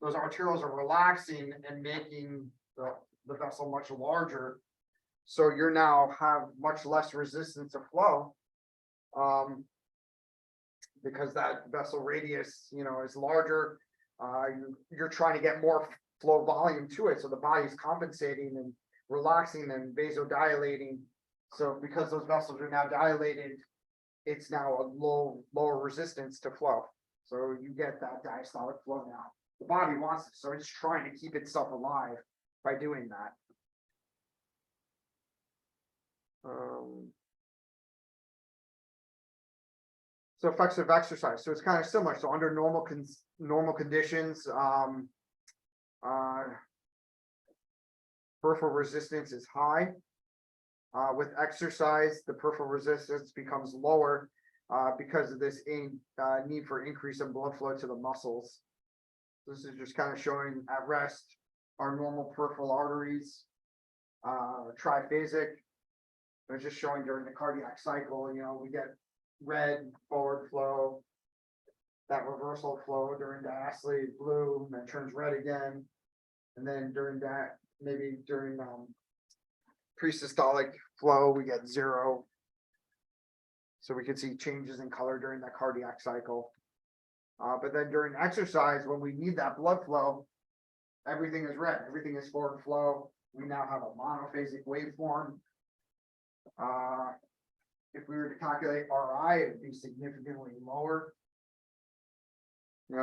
those arterioles are relaxing and making the vessel much larger. So you're now have much less resistance of flow. Because that vessel radius, is larger. You're trying to get more flow volume to it. So the body's compensating and relaxing and vasodilating. So because those vessels are now dilated, it's now a lower resistance to flow. So you get that diastolic flow now. The body wants it, so it's trying to keep itself alive by doing that. So effects of exercise. So it's kind of similar. So under normal conditions, peripheral resistance is high. With exercise, the peripheral resistance becomes lower because of this need for increase in blood flow to the muscles. This is just kind of showing at rest our normal peripheral arteries, triphasic. It's just showing during the cardiac cycle, we get red forward flow, that reversal flow during diastole, blue, and then turns red again. And then during that, maybe during pre-systolic flow, we get 0. So we can see changes in color during that cardiac cycle. But then during exercise, when we need that blood flow, everything is red, everything is forward flow. We now have a monophasic waveform. If we were to calculate RI, it would be significantly lower.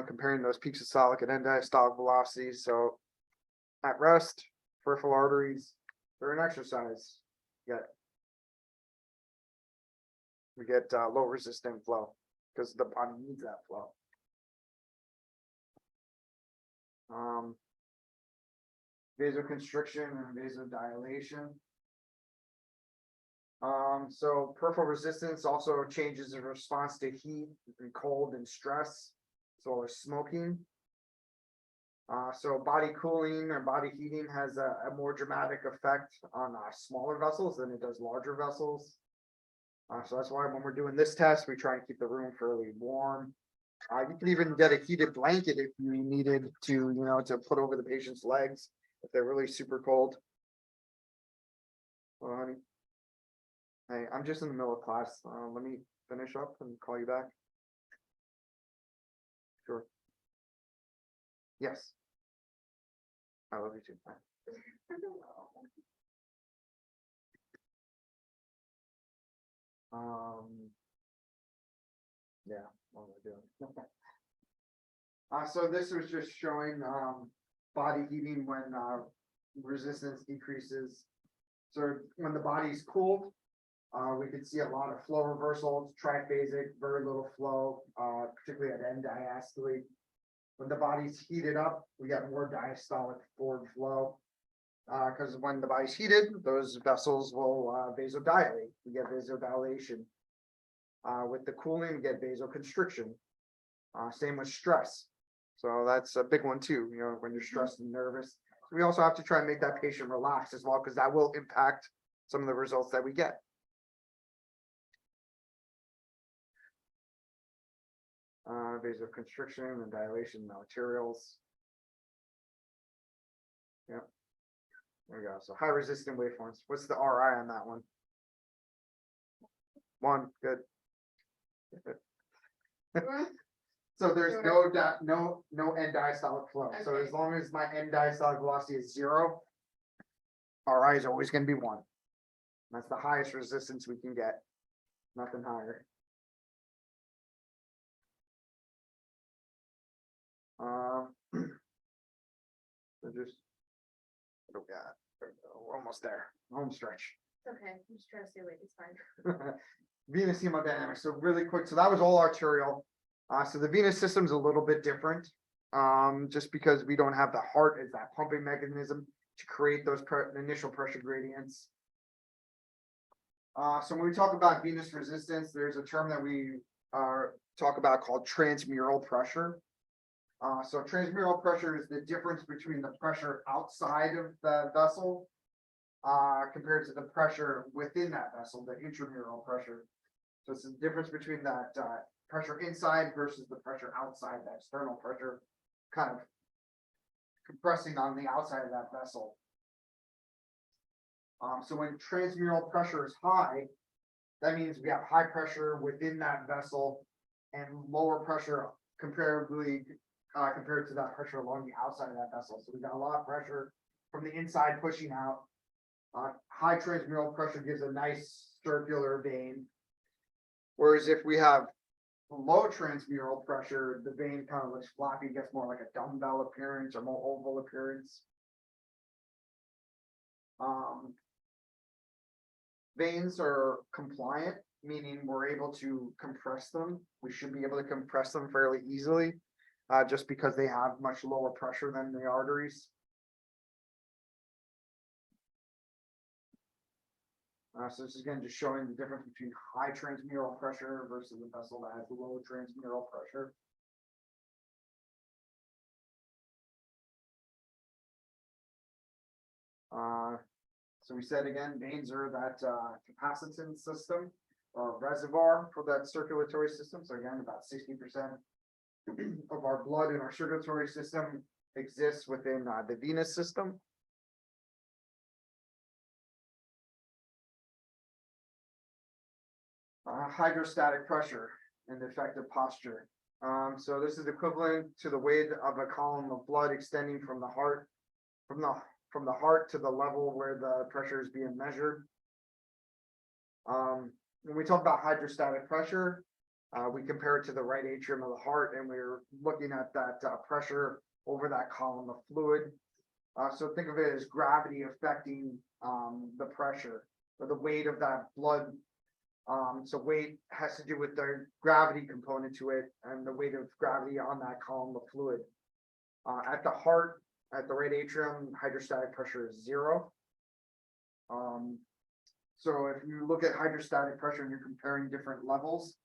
Comparing those peak systolic and end diastolic velocities. So at rest, peripheral arteries, during exercise, we get low resistant flow because the body needs that flow. Vasoconstriction and vasodilation. So peripheral resistance also changes in response to heat and cold and stress, as well as smoking. So body cooling or body heating has a more dramatic effect on smaller vessels than it does larger vessels. So that's why when we're doing this test, we try and keep the room fairly warm. You can even get a heated blanket if you needed to, to put over the patient's legs if they're really super cold. Well, honey. Hey, I'm just in the middle of class. Let me finish up and call you back. Sure. Yes. I love you too. Bye. Yeah, what am I doing? So this was just showing body heating when resistance decreases. So when the body's cooled, we could see a lot of flow reversals, triphasic, very little flow, particularly at end diastole. When the body's heated up, we get more diastolic forward flow. Because when the body's heated, those vessels will vasodilate. We get vasodilation. With the cooling, we get vasoconstriction. Same with stress. So that's a big one too, you know, when you're stressed and nervous. We also have to try and make that patient relax as well, because that will impact some of the results that we get. Vasoconstriction and dilation in the arterioles. Yep. There we go. So high resistant waveforms. What's the RI on that one? 1, good. So there's no end diastolic flow. So as long as my end diastolic velocity is 0, RI is always going to be 1. That's the highest resistance we can get. Nothing higher. So just what do we got? We're almost there. Home stretch. Okay, I'm just trying to stay awake, it's fine. Venous hemodynamics. So really quick. So that was all arterial. So the venous system's a little bit different. Just because we don't have the heart as that pumping mechanism to create those initial pressure gradients. So when we talk about venous resistance, there's a term that we talk about called transmural pressure. So transmural pressure is the difference between the pressure outside of the vessel compared to the pressure within that vessel, the intramural pressure. So it's the difference between that pressure inside versus the pressure outside, that external pressure kind of compressing on the outside of that vessel. So when transmural pressure is high, that means we have high pressure within that vessel and lower pressure comparably compared to that pressure along the outside of that vessel. So we got a lot of pressure from the inside pushing out. High transmural pressure gives a nice circular vein. Whereas if we have low transmural pressure, the vein kind of looks floppy, gets more like a dumbbell appearance or more oval appearance. Veins are compliant, meaning we're able to compress them. We should be able to compress them fairly easily, just because they have much lower pressure than the arteries. So this is again just showing the difference between high transmural pressure versus a vessel that has low transmural pressure. So we said again, veins are that capacitance system or reservoir for that circulatory system. So again, about 60% of our blood in our circulatory system exists within the venous system. Hydrostatic pressure and effective posture. So this is equivalent to the weight of a column of blood extending from the heart, from the heart to the level where the pressure is being measured. When we talk about hydrostatic pressure, we compare it to the right atrium of the heart, and we're looking at that pressure over that column of fluid. So think of it as gravity affecting the pressure or the weight of that blood. So weight has to do with the gravity component to it and the weight of gravity on that column of fluid. At the heart, at the right atrium, hydrostatic pressure is 0. So if you look at hydrostatic pressure and you're comparing different levels,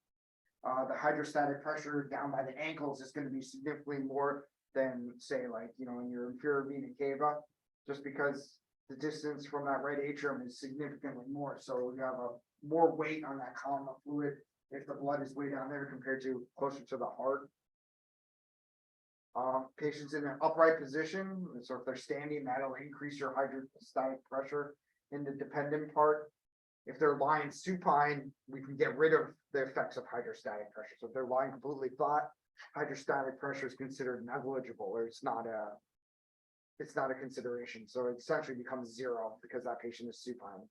the hydrostatic pressure down by the ankles is going to be significantly more than, say, like, you know, in your inferior vena cava, just because the distance from that right atrium is significantly more. So you have a more weight on that column of fluid if the blood is way down there compared to closer to the heart. Patients in an upright position, so if they're standing, that'll increase your hydrostatic pressure in the dependent part. If they're lying supine, we can get rid of the effects of hydrostatic pressure. So if they're lying completely flat, hydrostatic pressure is considered negligible, or it's not a consideration. So it essentially becomes 0 because that patient is supine.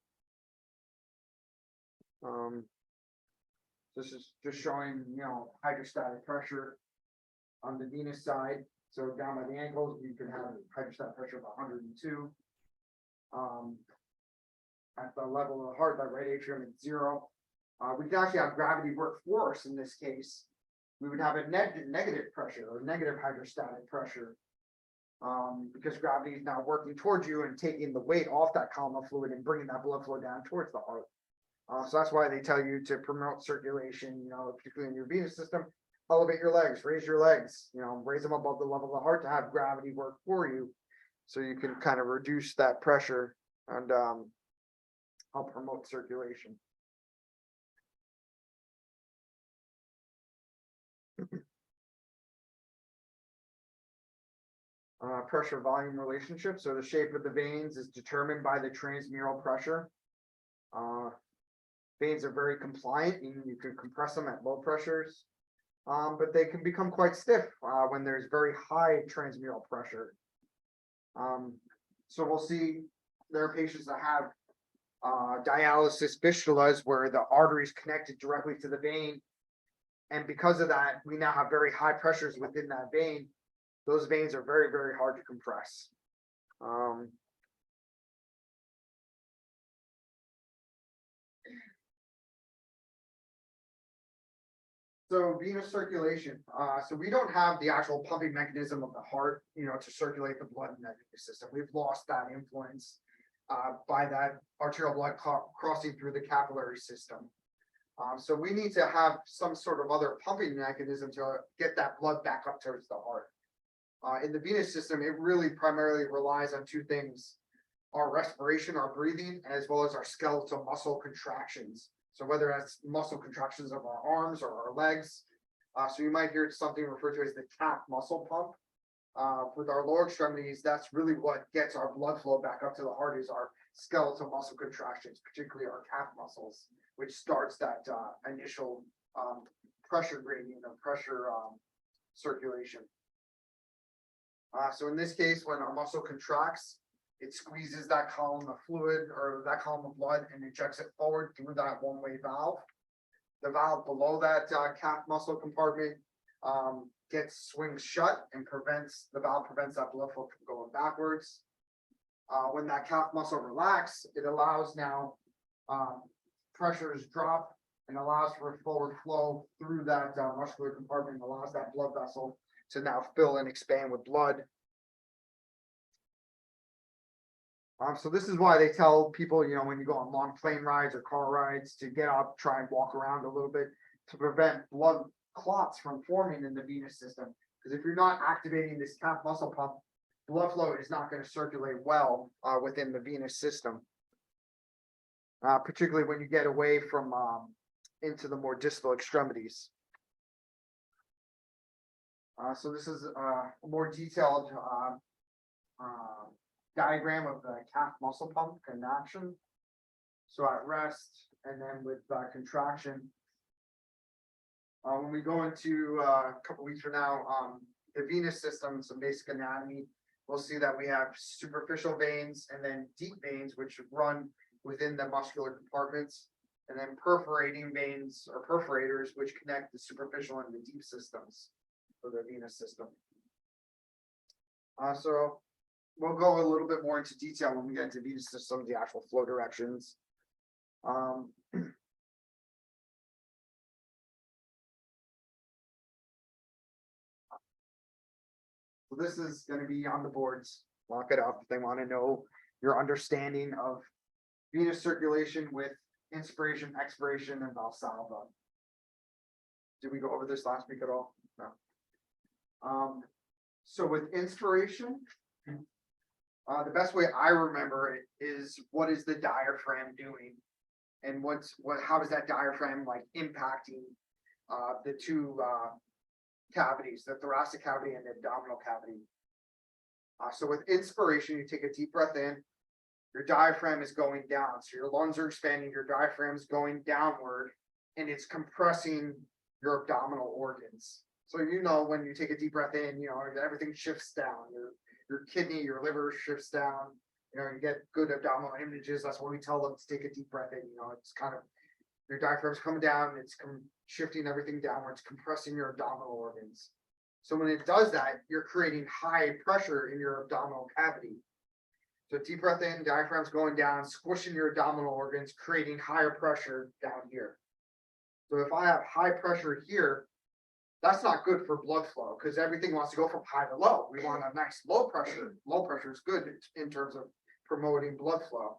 This is just showing, you know, hydrostatic pressure on the venous side. So down by the ankles, you can have hydrostatic pressure of 102. At the level of the heart, that right atrium at 0. We can actually have gravity work for us in this case. We would have a negative pressure or negative hydrostatic pressure. Because gravity is now working towards you and taking the weight off that column of fluid and bringing that blood flow down towards the heart. So that's why they tell you to promote circulation, particularly in your venous system, elevate your legs, raise your legs, raise them above the level of the heart to have gravity work for you. So you can kind of reduce that pressure and help promote circulation. Pressure volume relationship. So the shape of the veins is determined by the transmural pressure. Veins are very compliant, meaning you can compress them at low pressures, but they can become quite stiff when there's very high transmural pressure. So we'll see there are patients that have dialysis fistulas where the artery is connected directly to the vein. And because of that, we now have very high pressures within that vein. Those veins are very, very hard to compress. So venous circulation. So we don't have the actual pumping mechanism of the heart, to circulate the blood in that venous system. We've lost that influence by that arterial blood crossing through the capillary system. So we need to have some sort of other pumping mechanism to get that blood back up towards the heart. In the venous system, it really primarily relies on two things: our respiration, our breathing, as well as our skeletal muscle contractions. So whether that's muscle contractions of our arms or our legs. So you might hear something referred to as the calf muscle pump. With our lower extremities, that's really what gets our blood flow back up to the heart, is our skeletal muscle contractions, particularly our calf muscles, which starts that initial pressure gradient of pressure circulation. So in this case, when our muscle contracts, it squeezes that column of fluid or that column of blood and injects it forward through that one-way valve. The valve below that calf muscle compartment swings shut and prevents that blood flow from going backwards. When that calf muscle relaxes, it allows now pressures drop and allows for forward flow through that muscular compartment, and allows that blood vessel to now fill and expand with blood. So this is why they tell people, when you go on long plane rides or car rides, to get up, try and walk around a little bit to prevent blood clots from forming in the venous system. Because if you're not activating this calf muscle pump, blood flow is not going to circulate well within the venous system. Particularly when you get away from into the more distal extremities. So this is a more detailed diagram of the calf muscle pump in action. So at rest and then with contraction. When we go into a couple weeks from now, the venous system, some basic anatomy, we'll see that we have superficial veins and then deep veins, which run within the muscular compartments, and then perforating veins or perforators, which connect the superficial and the deep systems of the venous system. So we'll go a little bit more into detail when we get into venous systems, the actual flow directions. So this is going to be on the boards. Lock it up if they want to know your understanding of venous circulation with inspiration, expiration, and Valsalva. Did we go over this last week at all? No. So with inspiration, the best way I remember it is, what is the diaphragm doing, and how is that diaphragm impacting the two cavities, the thoracic cavity and the abdominal cavity. So with inspiration, you take a deep breath in, your diaphragm is going down. So your lungs are expanding, your diaphragm is going downward, and it's compressing your abdominal organs. So when you take a deep breath in, everything shifts down. Your kidney, your liver shifts down. You get good abdominal images. That's why we tell them to take a deep breath in. It's kind of, your diaphragm's coming down, it's shifting everything downwards, compressing your abdominal organs. So when it does that, you're creating high pressure in your abdominal cavity. So deep breath in, diaphragm's going down, squishing your abdominal organs, creating higher pressure down here. So if I have high pressure here, that's not good for blood flow because everything wants to go from high to low. We want a nice low pressure. Low pressure is good in terms of promoting blood flow.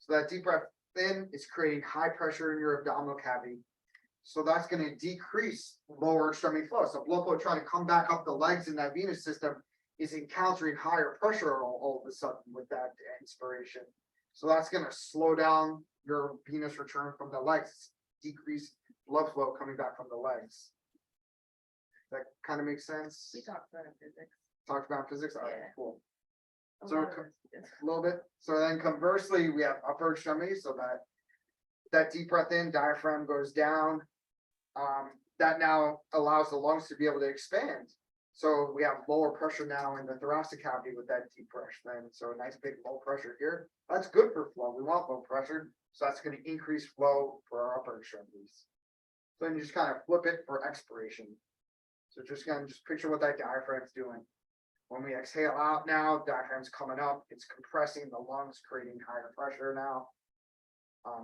So that deep breath in is creating high pressure in your abdominal cavity. So that's going to decrease lower extremity flow. So blood flow trying to come back up the legs in that venous system is encountering higher pressure all of a sudden with that inspiration. So that's going to slow down your venous return from the legs, decrease blood flow coming back from the legs. That kind of makes sense. We talked about it in physics. Talked about physics. All right, Yeah. cool. A So lot of us did. A little bit. So then conversely, we have upper extremity, so that deep breath in, diaphragm goes down. That now allows the lungs to be able to expand. So we have lower pressure now in the thoracic cavity with that deep breath then. So a nice big low pressure here. That's good for flow. We want low pressure. So that's going to increase flow for our upper extremities. So then you just kind of flip it for expiration. So just kind of just picture what that diaphragm's doing. When we exhale out now, diaphragm's coming up, it's compressing the lungs, creating higher pressure now.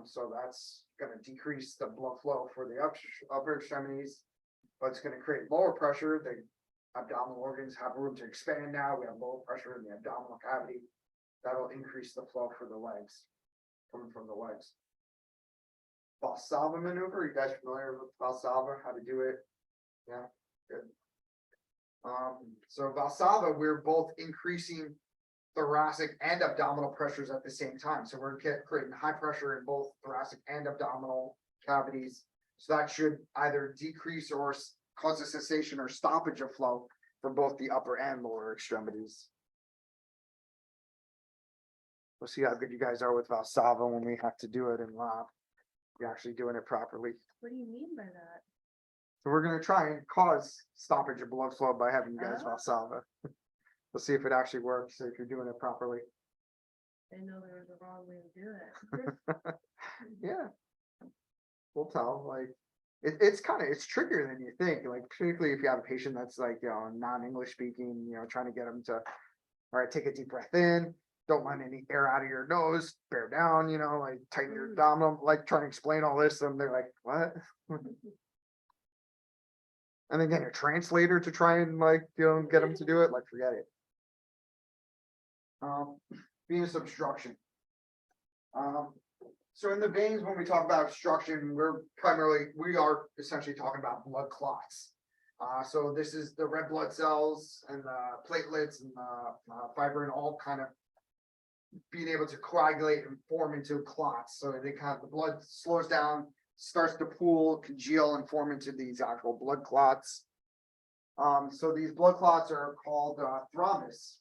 So that's going to decrease the blood flow for the upper extremities, but it's going to create lower pressure. The abdominal organs have room to expand now. We have lower pressure in the abdominal cavity. That'll increase the flow for the legs, coming from the legs. Valsalva maneuver, you guys familiar with Valsalva, how to do it? Yeah, good. So Valsalva, we're both increasing thoracic and abdominal pressures at the same time. So we're creating high pressure in both thoracic and abdominal cavities. So that should either decrease or cause a cessation or stoppage of flow for both the upper and lower extremities. We'll see how good you guys are with Valsalva when we have to do it in lab. You're actually doing it properly. What do you mean by that? So we're gonna try and cause stoppage of blood flow by having you guys Oh. Valsalva. We'll see if it actually works, if you're doing it properly. I know there was a wrong way to do it. Yeah. We'll tell, like, it's trickier than you think, like, particularly if you have a patient that's like, non-English speaking, trying to get them to, all right, take a deep breath in, don't let any air out of your nose, bear down, like tighten your abdominal, like trying to explain all this, and they're like, what? And then get a translator to try and get them to do it, like, forget it. Venous obstruction. So in the veins, when we talk about obstruction, we are essentially talking about blood clots. So this is the red blood cells and the platelets and the fibrin all kind of being able to coagulate and form into clots. So the blood slows down, starts to pool, congeal, and form into these actual blood clots. So these blood clots are called thrombus.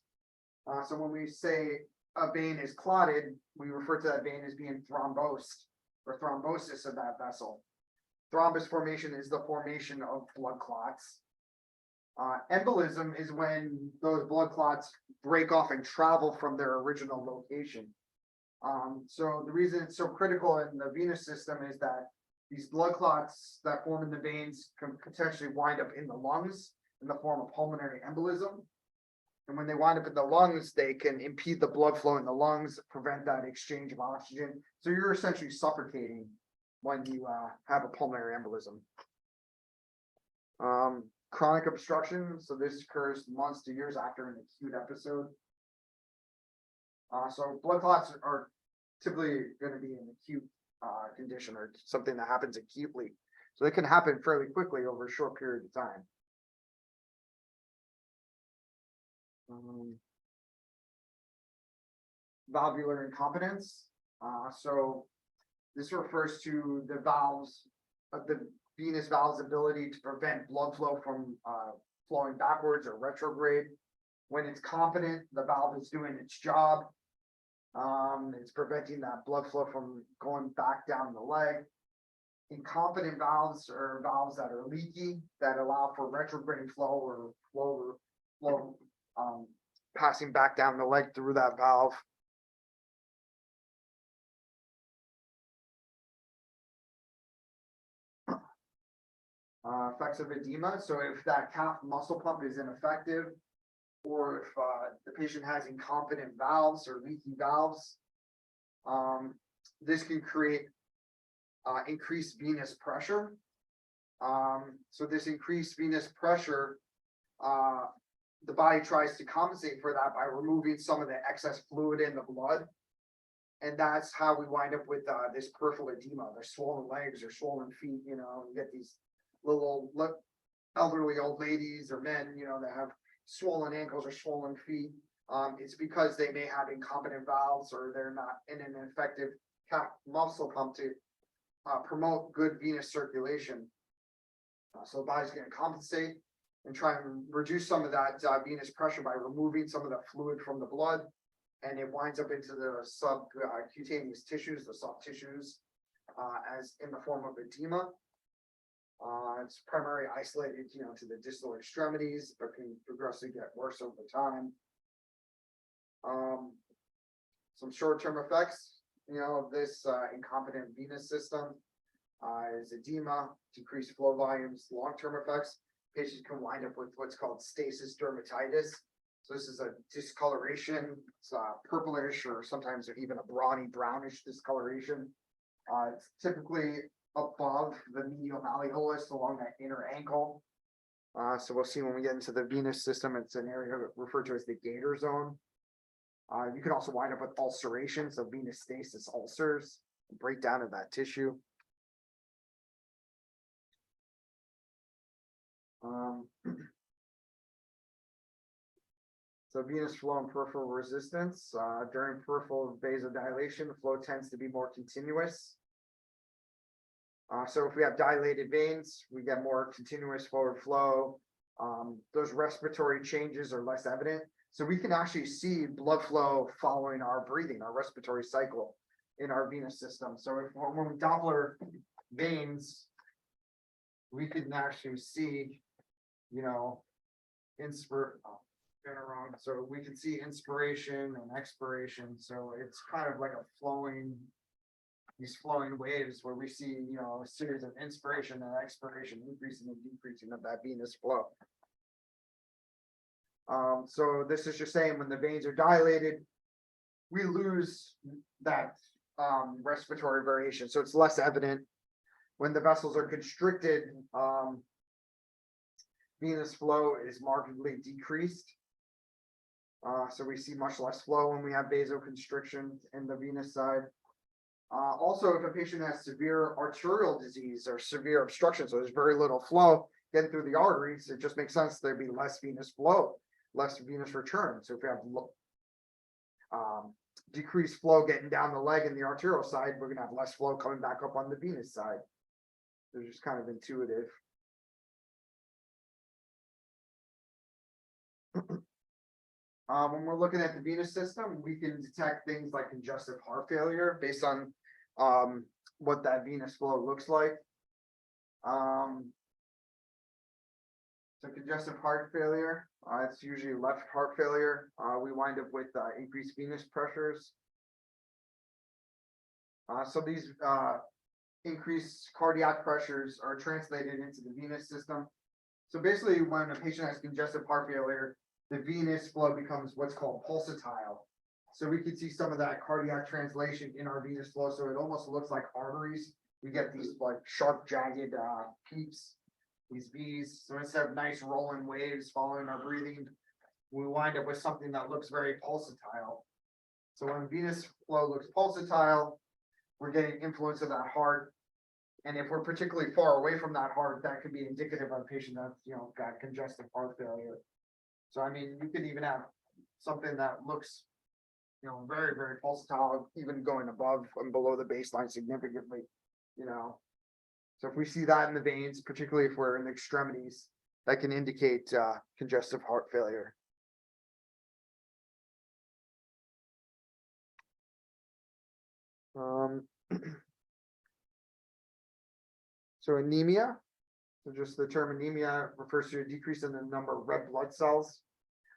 So when we say a vein is clotted, we refer to that vein as being thrombosed or thrombosis of that vessel. Thrombus formation is the formation of blood clots. Embolism is when those blood clots break off and travel from their original location. So the reason it's so critical in the venous system is that these blood clots that form in the veins can potentially wind up in the lungs in the form of pulmonary embolism. And when they wind up in the lungs, they can impede the blood flow in the lungs, prevent that exchange of oxygen. So you're essentially suffocating when you have a pulmonary embolism. Chronic obstruction. So this occurs months to years after an acute episode. So blood clots are typically going to be an acute condition or something that happens acutely. So they can happen fairly quickly over a short period of time. Valvular incompetence. So this refers to the valves, the venous valve's ability to prevent blood flow from flowing backwards or retrograde. When it's competent, the valve is doing its job. It's preventing that blood flow from going back down the leg. Incompetent valves are valves that are leaky, that allow for retrograde flow or flow passing back down the leg through that valve. Effects of edema, so if that calf muscle pump is ineffective, or if the patient has incompetent valves or leaky valves, this can create increased venous pressure. So this increased venous pressure, the body tries to compensate for that by removing some of the excess fluid in the blood. And that's how we wind up with this peripheral edema, their swollen legs or swollen feet, you get these little elderly old ladies or men, that have swollen ankles or swollen feet. It's because they may have incompetent valves or they're not in an effective calf muscle pump to promote good venous circulation. So the body's going to compensate and try and reduce some of that venous pressure by removing some of the fluid from the blood, and it winds up into the subcutaneous tissues, the soft tissues, as in the form of edema. It's primarily isolated, to the distal extremities, but can progressively get worse over time. Some short-term effects, of this incompetent venous system is edema, decreased flow volumes. Long-term effects, patients can wind up with what's called stasis dermatitis. So this is a discoloration. It's purplish or sometimes even a brawny brownish discoloration. It's typically above the medial malleolus along that inner ankle. So we'll see when we get into the venous system, it's an area referred to as the gator zone. You can also wind up with ulceration, so venous stasis ulcers, breakdown of that tissue. So venous flow and peripheral resistance. During peripheral vasodilation, the flow tends to be more continuous. So if we have dilated veins, we get more continuous forward flow. Those respiratory changes are less evident. So we can actually see blood flow following our breathing, our respiratory cycle in our venous system. So when we Doppler veins, we can actually see, so we can see inspiration and expiration. So it's kind of like these flowing waves where we see, a series of inspiration and expiration, increasing and decreasing of that venous flow. So this is just saying when the veins are dilated, we lose that respiratory variation. So it's less evident. When the vessels are constricted, venous flow is markedly decreased. So we see much less flow when we have vasoconstriction in the venous side. Also, if a patient has severe arterial disease or severe obstruction, so there's very little flow getting through the arteries, it just makes sense there'd be less venous flow, less venous return. So if we have decreased flow getting down the leg in the arterial side, we're gonna have less flow coming back up on the venous side. They're just kind of intuitive. When we're looking at the venous system, we can detect things like congestive heart failure based on what that venous flow looks like. So congestive heart failure, it's usually left heart failure. We wind up with increased venous pressures. So these increased cardiac pressures are translated into the venous system. So basically, when a patient has congestive heart failure, the venous flow becomes what's called pulsatile. So we can see some of that cardiac translation in our venous flow. So it almost looks like arteries. We get these like sharp, jagged peaks, these V's. So instead of nice rolling waves following our breathing, we wind up with something that looks very pulsatile. So when venous flow looks pulsatile, we're getting influence of that heart. And if we're particularly far away from that heart, that could be indicative of a patient that's, got congestive heart failure. So, I mean, you could even have something that looks, very, very pulsatile, even going above and below the baseline significantly, So if we see that in the veins, particularly if we're in the extremities, that can indicate congestive heart failure. So anemia. So just the term anemia refers to a decrease in the number of red blood cells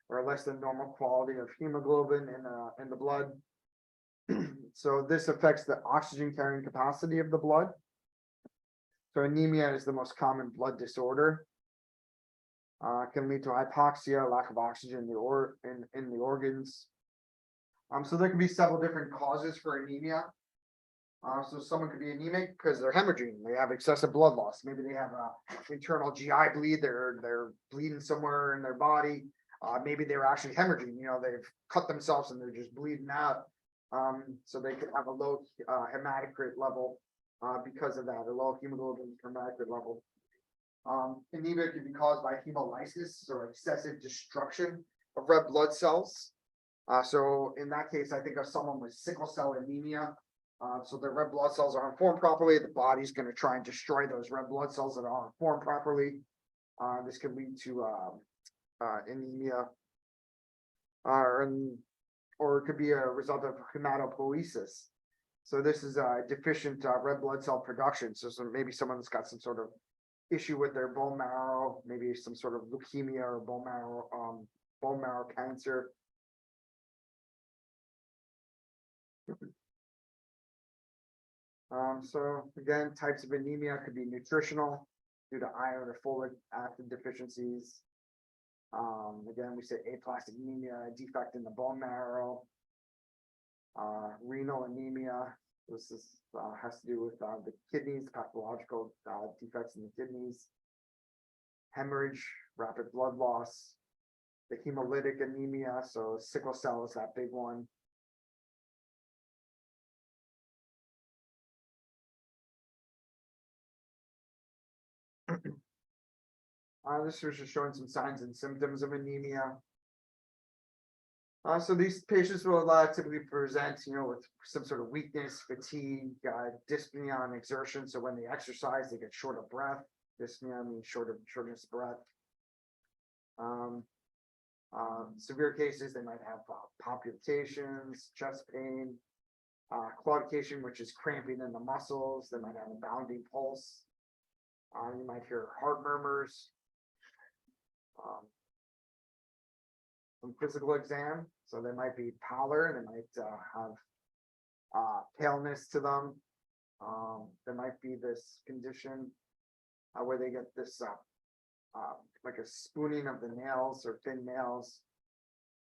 or less than normal quality of hemoglobin in the blood. So this affects the oxygen carrying capacity of the blood. So anemia is the most common blood disorder. Can lead to hypoxia, lack of oxygen in the organs. So there can be several different causes for anemia. So someone could be anemic because they're hemorrhaging, they have excessive blood loss, maybe they have a internal GI bleed, they're bleeding somewhere in their body. Maybe they're actually hemorrhaging, they've cut themselves and they're just bleeding out. So they could have a low hematocrit level because of that, a low hemoglobin hematocrit level. Anemia can be caused by hemolysis or excessive destruction of red blood cells. So in that case, I think of someone with sickle cell anemia. So the red blood cells aren't formed properly, the body's going to try and destroy those red blood cells that aren't formed properly. This could lead to anemia. Or it could be a result of hematopoiesis. So this is a deficient red blood cell production. So maybe someone's got some sort of issue with their bone marrow, maybe some sort of leukemia or bone marrow cancer. So again, types of anemia could be nutritional due to iron or folic acid deficiencies. Again, we say aplastic anemia, a defect in the bone marrow. Renal anemia, this is, has to do with the kidneys, pathological defects in the kidneys. Hemorrhage, rapid blood loss. The hemolytic anemia, so sickle cell is that big one. This is just showing some signs and symptoms of anemia. So these patients will typically present, with some sort of weakness, fatigue, dyspnea on exertion. So when they exercise, they get short of breath. Dyspnea means shortness of breath. Severe cases, they might have palpitations, chest pain, claudication, which is cramping in the muscles. They might have a bounding pulse. You might hear heart murmurs. Some physical exam, so they might be pallor, they might have paleness to them. There might be this condition where they get this like a spooning of the nails or thin nails.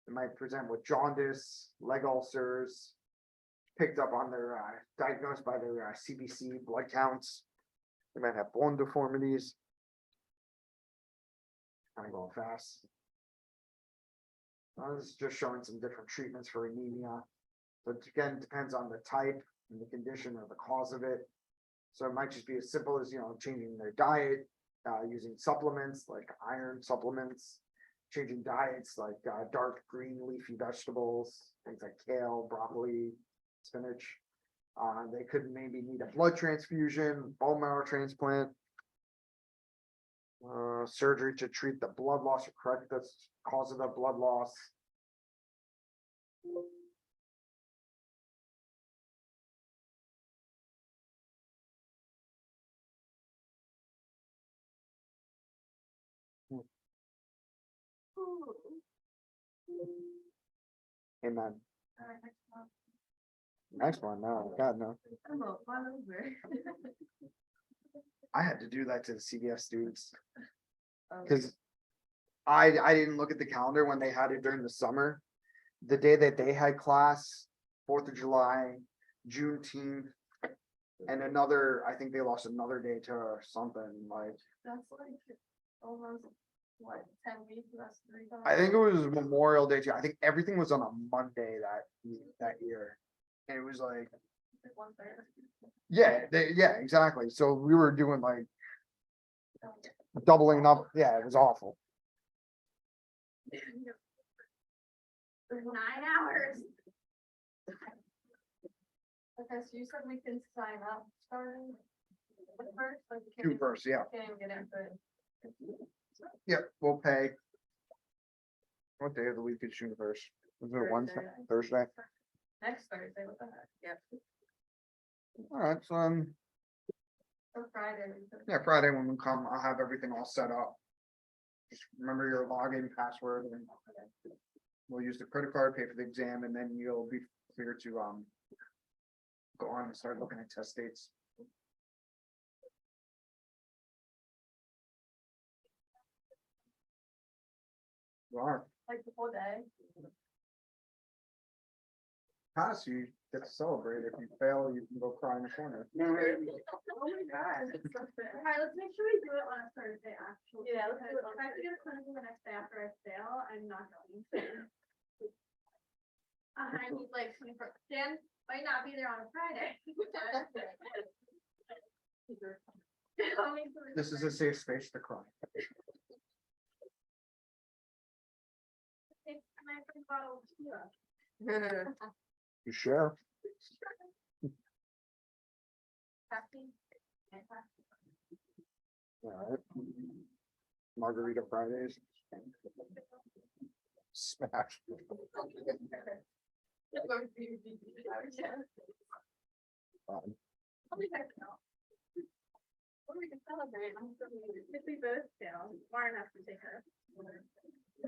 They might present with jaundice, leg ulcers, picked up on their diagnosed by their CBC blood counts. They might have bone deformities. Kind of going fast. This is just showing some different treatments for anemia. But again, depends on the type and the condition or the cause of it. So it might just be as simple as, changing their diet, using supplements like iron supplements, changing diets like dark green leafy vegetables, things like kale, broccoli, spinach. They could maybe need a blood transfusion, bone marrow transplant, surgery to treat the blood loss or correct the cause of the blood loss. Amen. Next one, no, God, no. I'm all over. I had to do that to the CBS students Okay. because I didn't look at the calendar when they had it during the summer. The day that they had class, 4th of July, Juneteenth, and I think they lost another day to something like. That's like almost, what, 10 weeks, that's 3 times? I think it was Memorial Day too. I think everything was on a Monday that year. And it was like, Like 1/3. yeah, exactly. So we were doing like doubling up. Yeah, it was awful. 9 hours. Okay, so you said we can sign up starting the first, like we June 1st, yeah. can't even get into it. Yep, we'll pay. What day of the week is June 1st? Was it Wednesday, Thursday? Next Thursday, what the heck, yep, All right, so or Friday. yeah, Friday when we come, I'll have everything all set up. Just remember your login password and we'll use the credit card, pay for the exam, and then you'll be clear to go on and start looking at test dates. You are. like the whole day. Pass, you get to celebrate. If you fail, you can go cry in the corner. Oh my god. Alright, let's make sure we do it on a Thursday, actually. Yeah, let's do it because on If I have to Thursday. get a clinical the next day after I fail, I'm not going. I need like 24, Dan might not be there on a Friday. This is a safe space to cry. Take my big bottle of tequila. You sure? Happy? Alright. Margarita Fridays. Smash. Fun. What do we can celebrate? If we both fail, Lauren has to take her.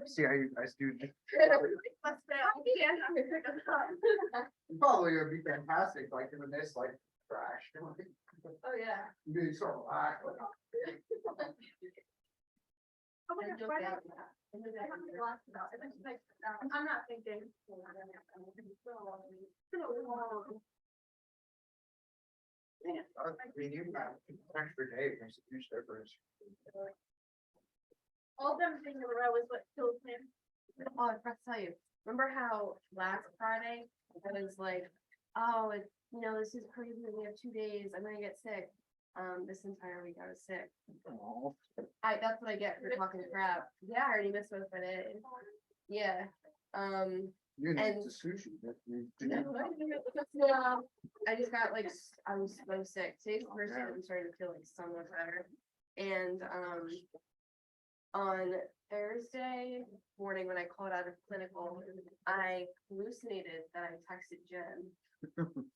See, I do. Let's fail. Probably would be fantastic, like doing this, like trash. Oh, yeah. Being so relaxed. Oh my gosh, why not? I haven't relaxed about it. I'm not thinking. It's been a long. I mean, you got an extra day, makes a huge difference. All them things in a row is what kills him. Oh, I forgot to tell you, remember how last Friday, I was like, oh, this is crazy, we have 2 days, I'm gonna get sick. This entire week I was sick. Aw. That's what I get for talking crap. Yeah, I already missed most of my days. Yeah, You need And- the sushi. no, I just got like, I was so sick. Today's the first day I'm starting to feel like somewhat better. And, on Thursday morning, when I called out of clinical, I hallucinated that I texted Jen.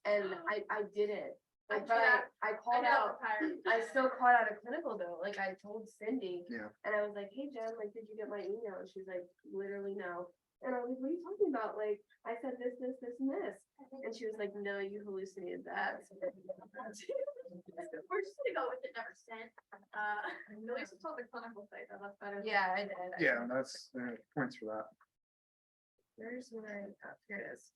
And I didn't, like, but I called out, I still called out of clinical though, like I told Cindy. Yeah. And I was like, hey Jen, like, did you get my email? And she's like, literally no. And I was like, what are you talking about? Like, I said this, this, this, and this. And she was like, no, you hallucinated that. We're just gonna go with it, never sent. At least it's on the clinical site, though, that's better. Yeah, I did. Yeah, that's points for that. Where's my, here it is.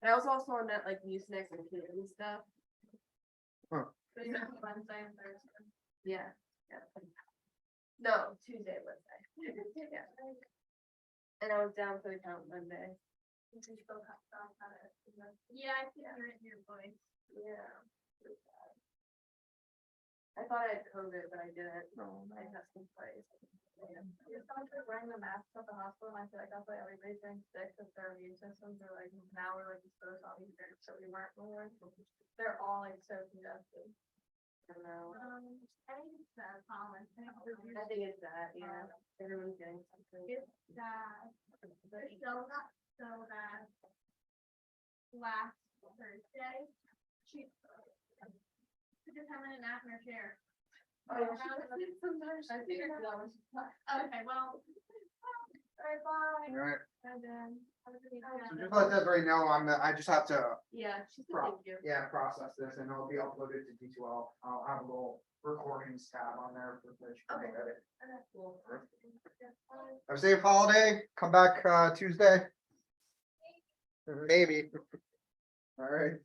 And I was also on that like Mucinex and Canadian stuff. But it's on Wednesday and Thursday. Yeah. No, Tuesday, Wednesday. Yeah. And I was down for the count Monday. You can still have some kind of. Yeah, I can hear it in your voice. Yeah. I thought I had COVID, but I didn't. No, I tested twice. You're someone who's wearing the mask at the hospital, and I feel like that's why everybody's getting sick, because their immune systems are like, now we're like exposed to all these germs that we weren't before. They're all like so congested. I don't know. I think it's that common. I think it's that, yeah. Everyone's getting something. It's that, but so that last Thursday, she just having a nap in her chair. Oh, sometimes I think it's that. Okay, well. Alright, bye. Alright, And then, have a good so weekend. just let Desiree know, I just have to, Yeah, she said thank you. process this and it'll be uploaded to D2L. I'll have a little recordings tab on there for which you can Okay. edit. Cool. Have a safe holiday, come back, Tuesday. Maybe. Alright.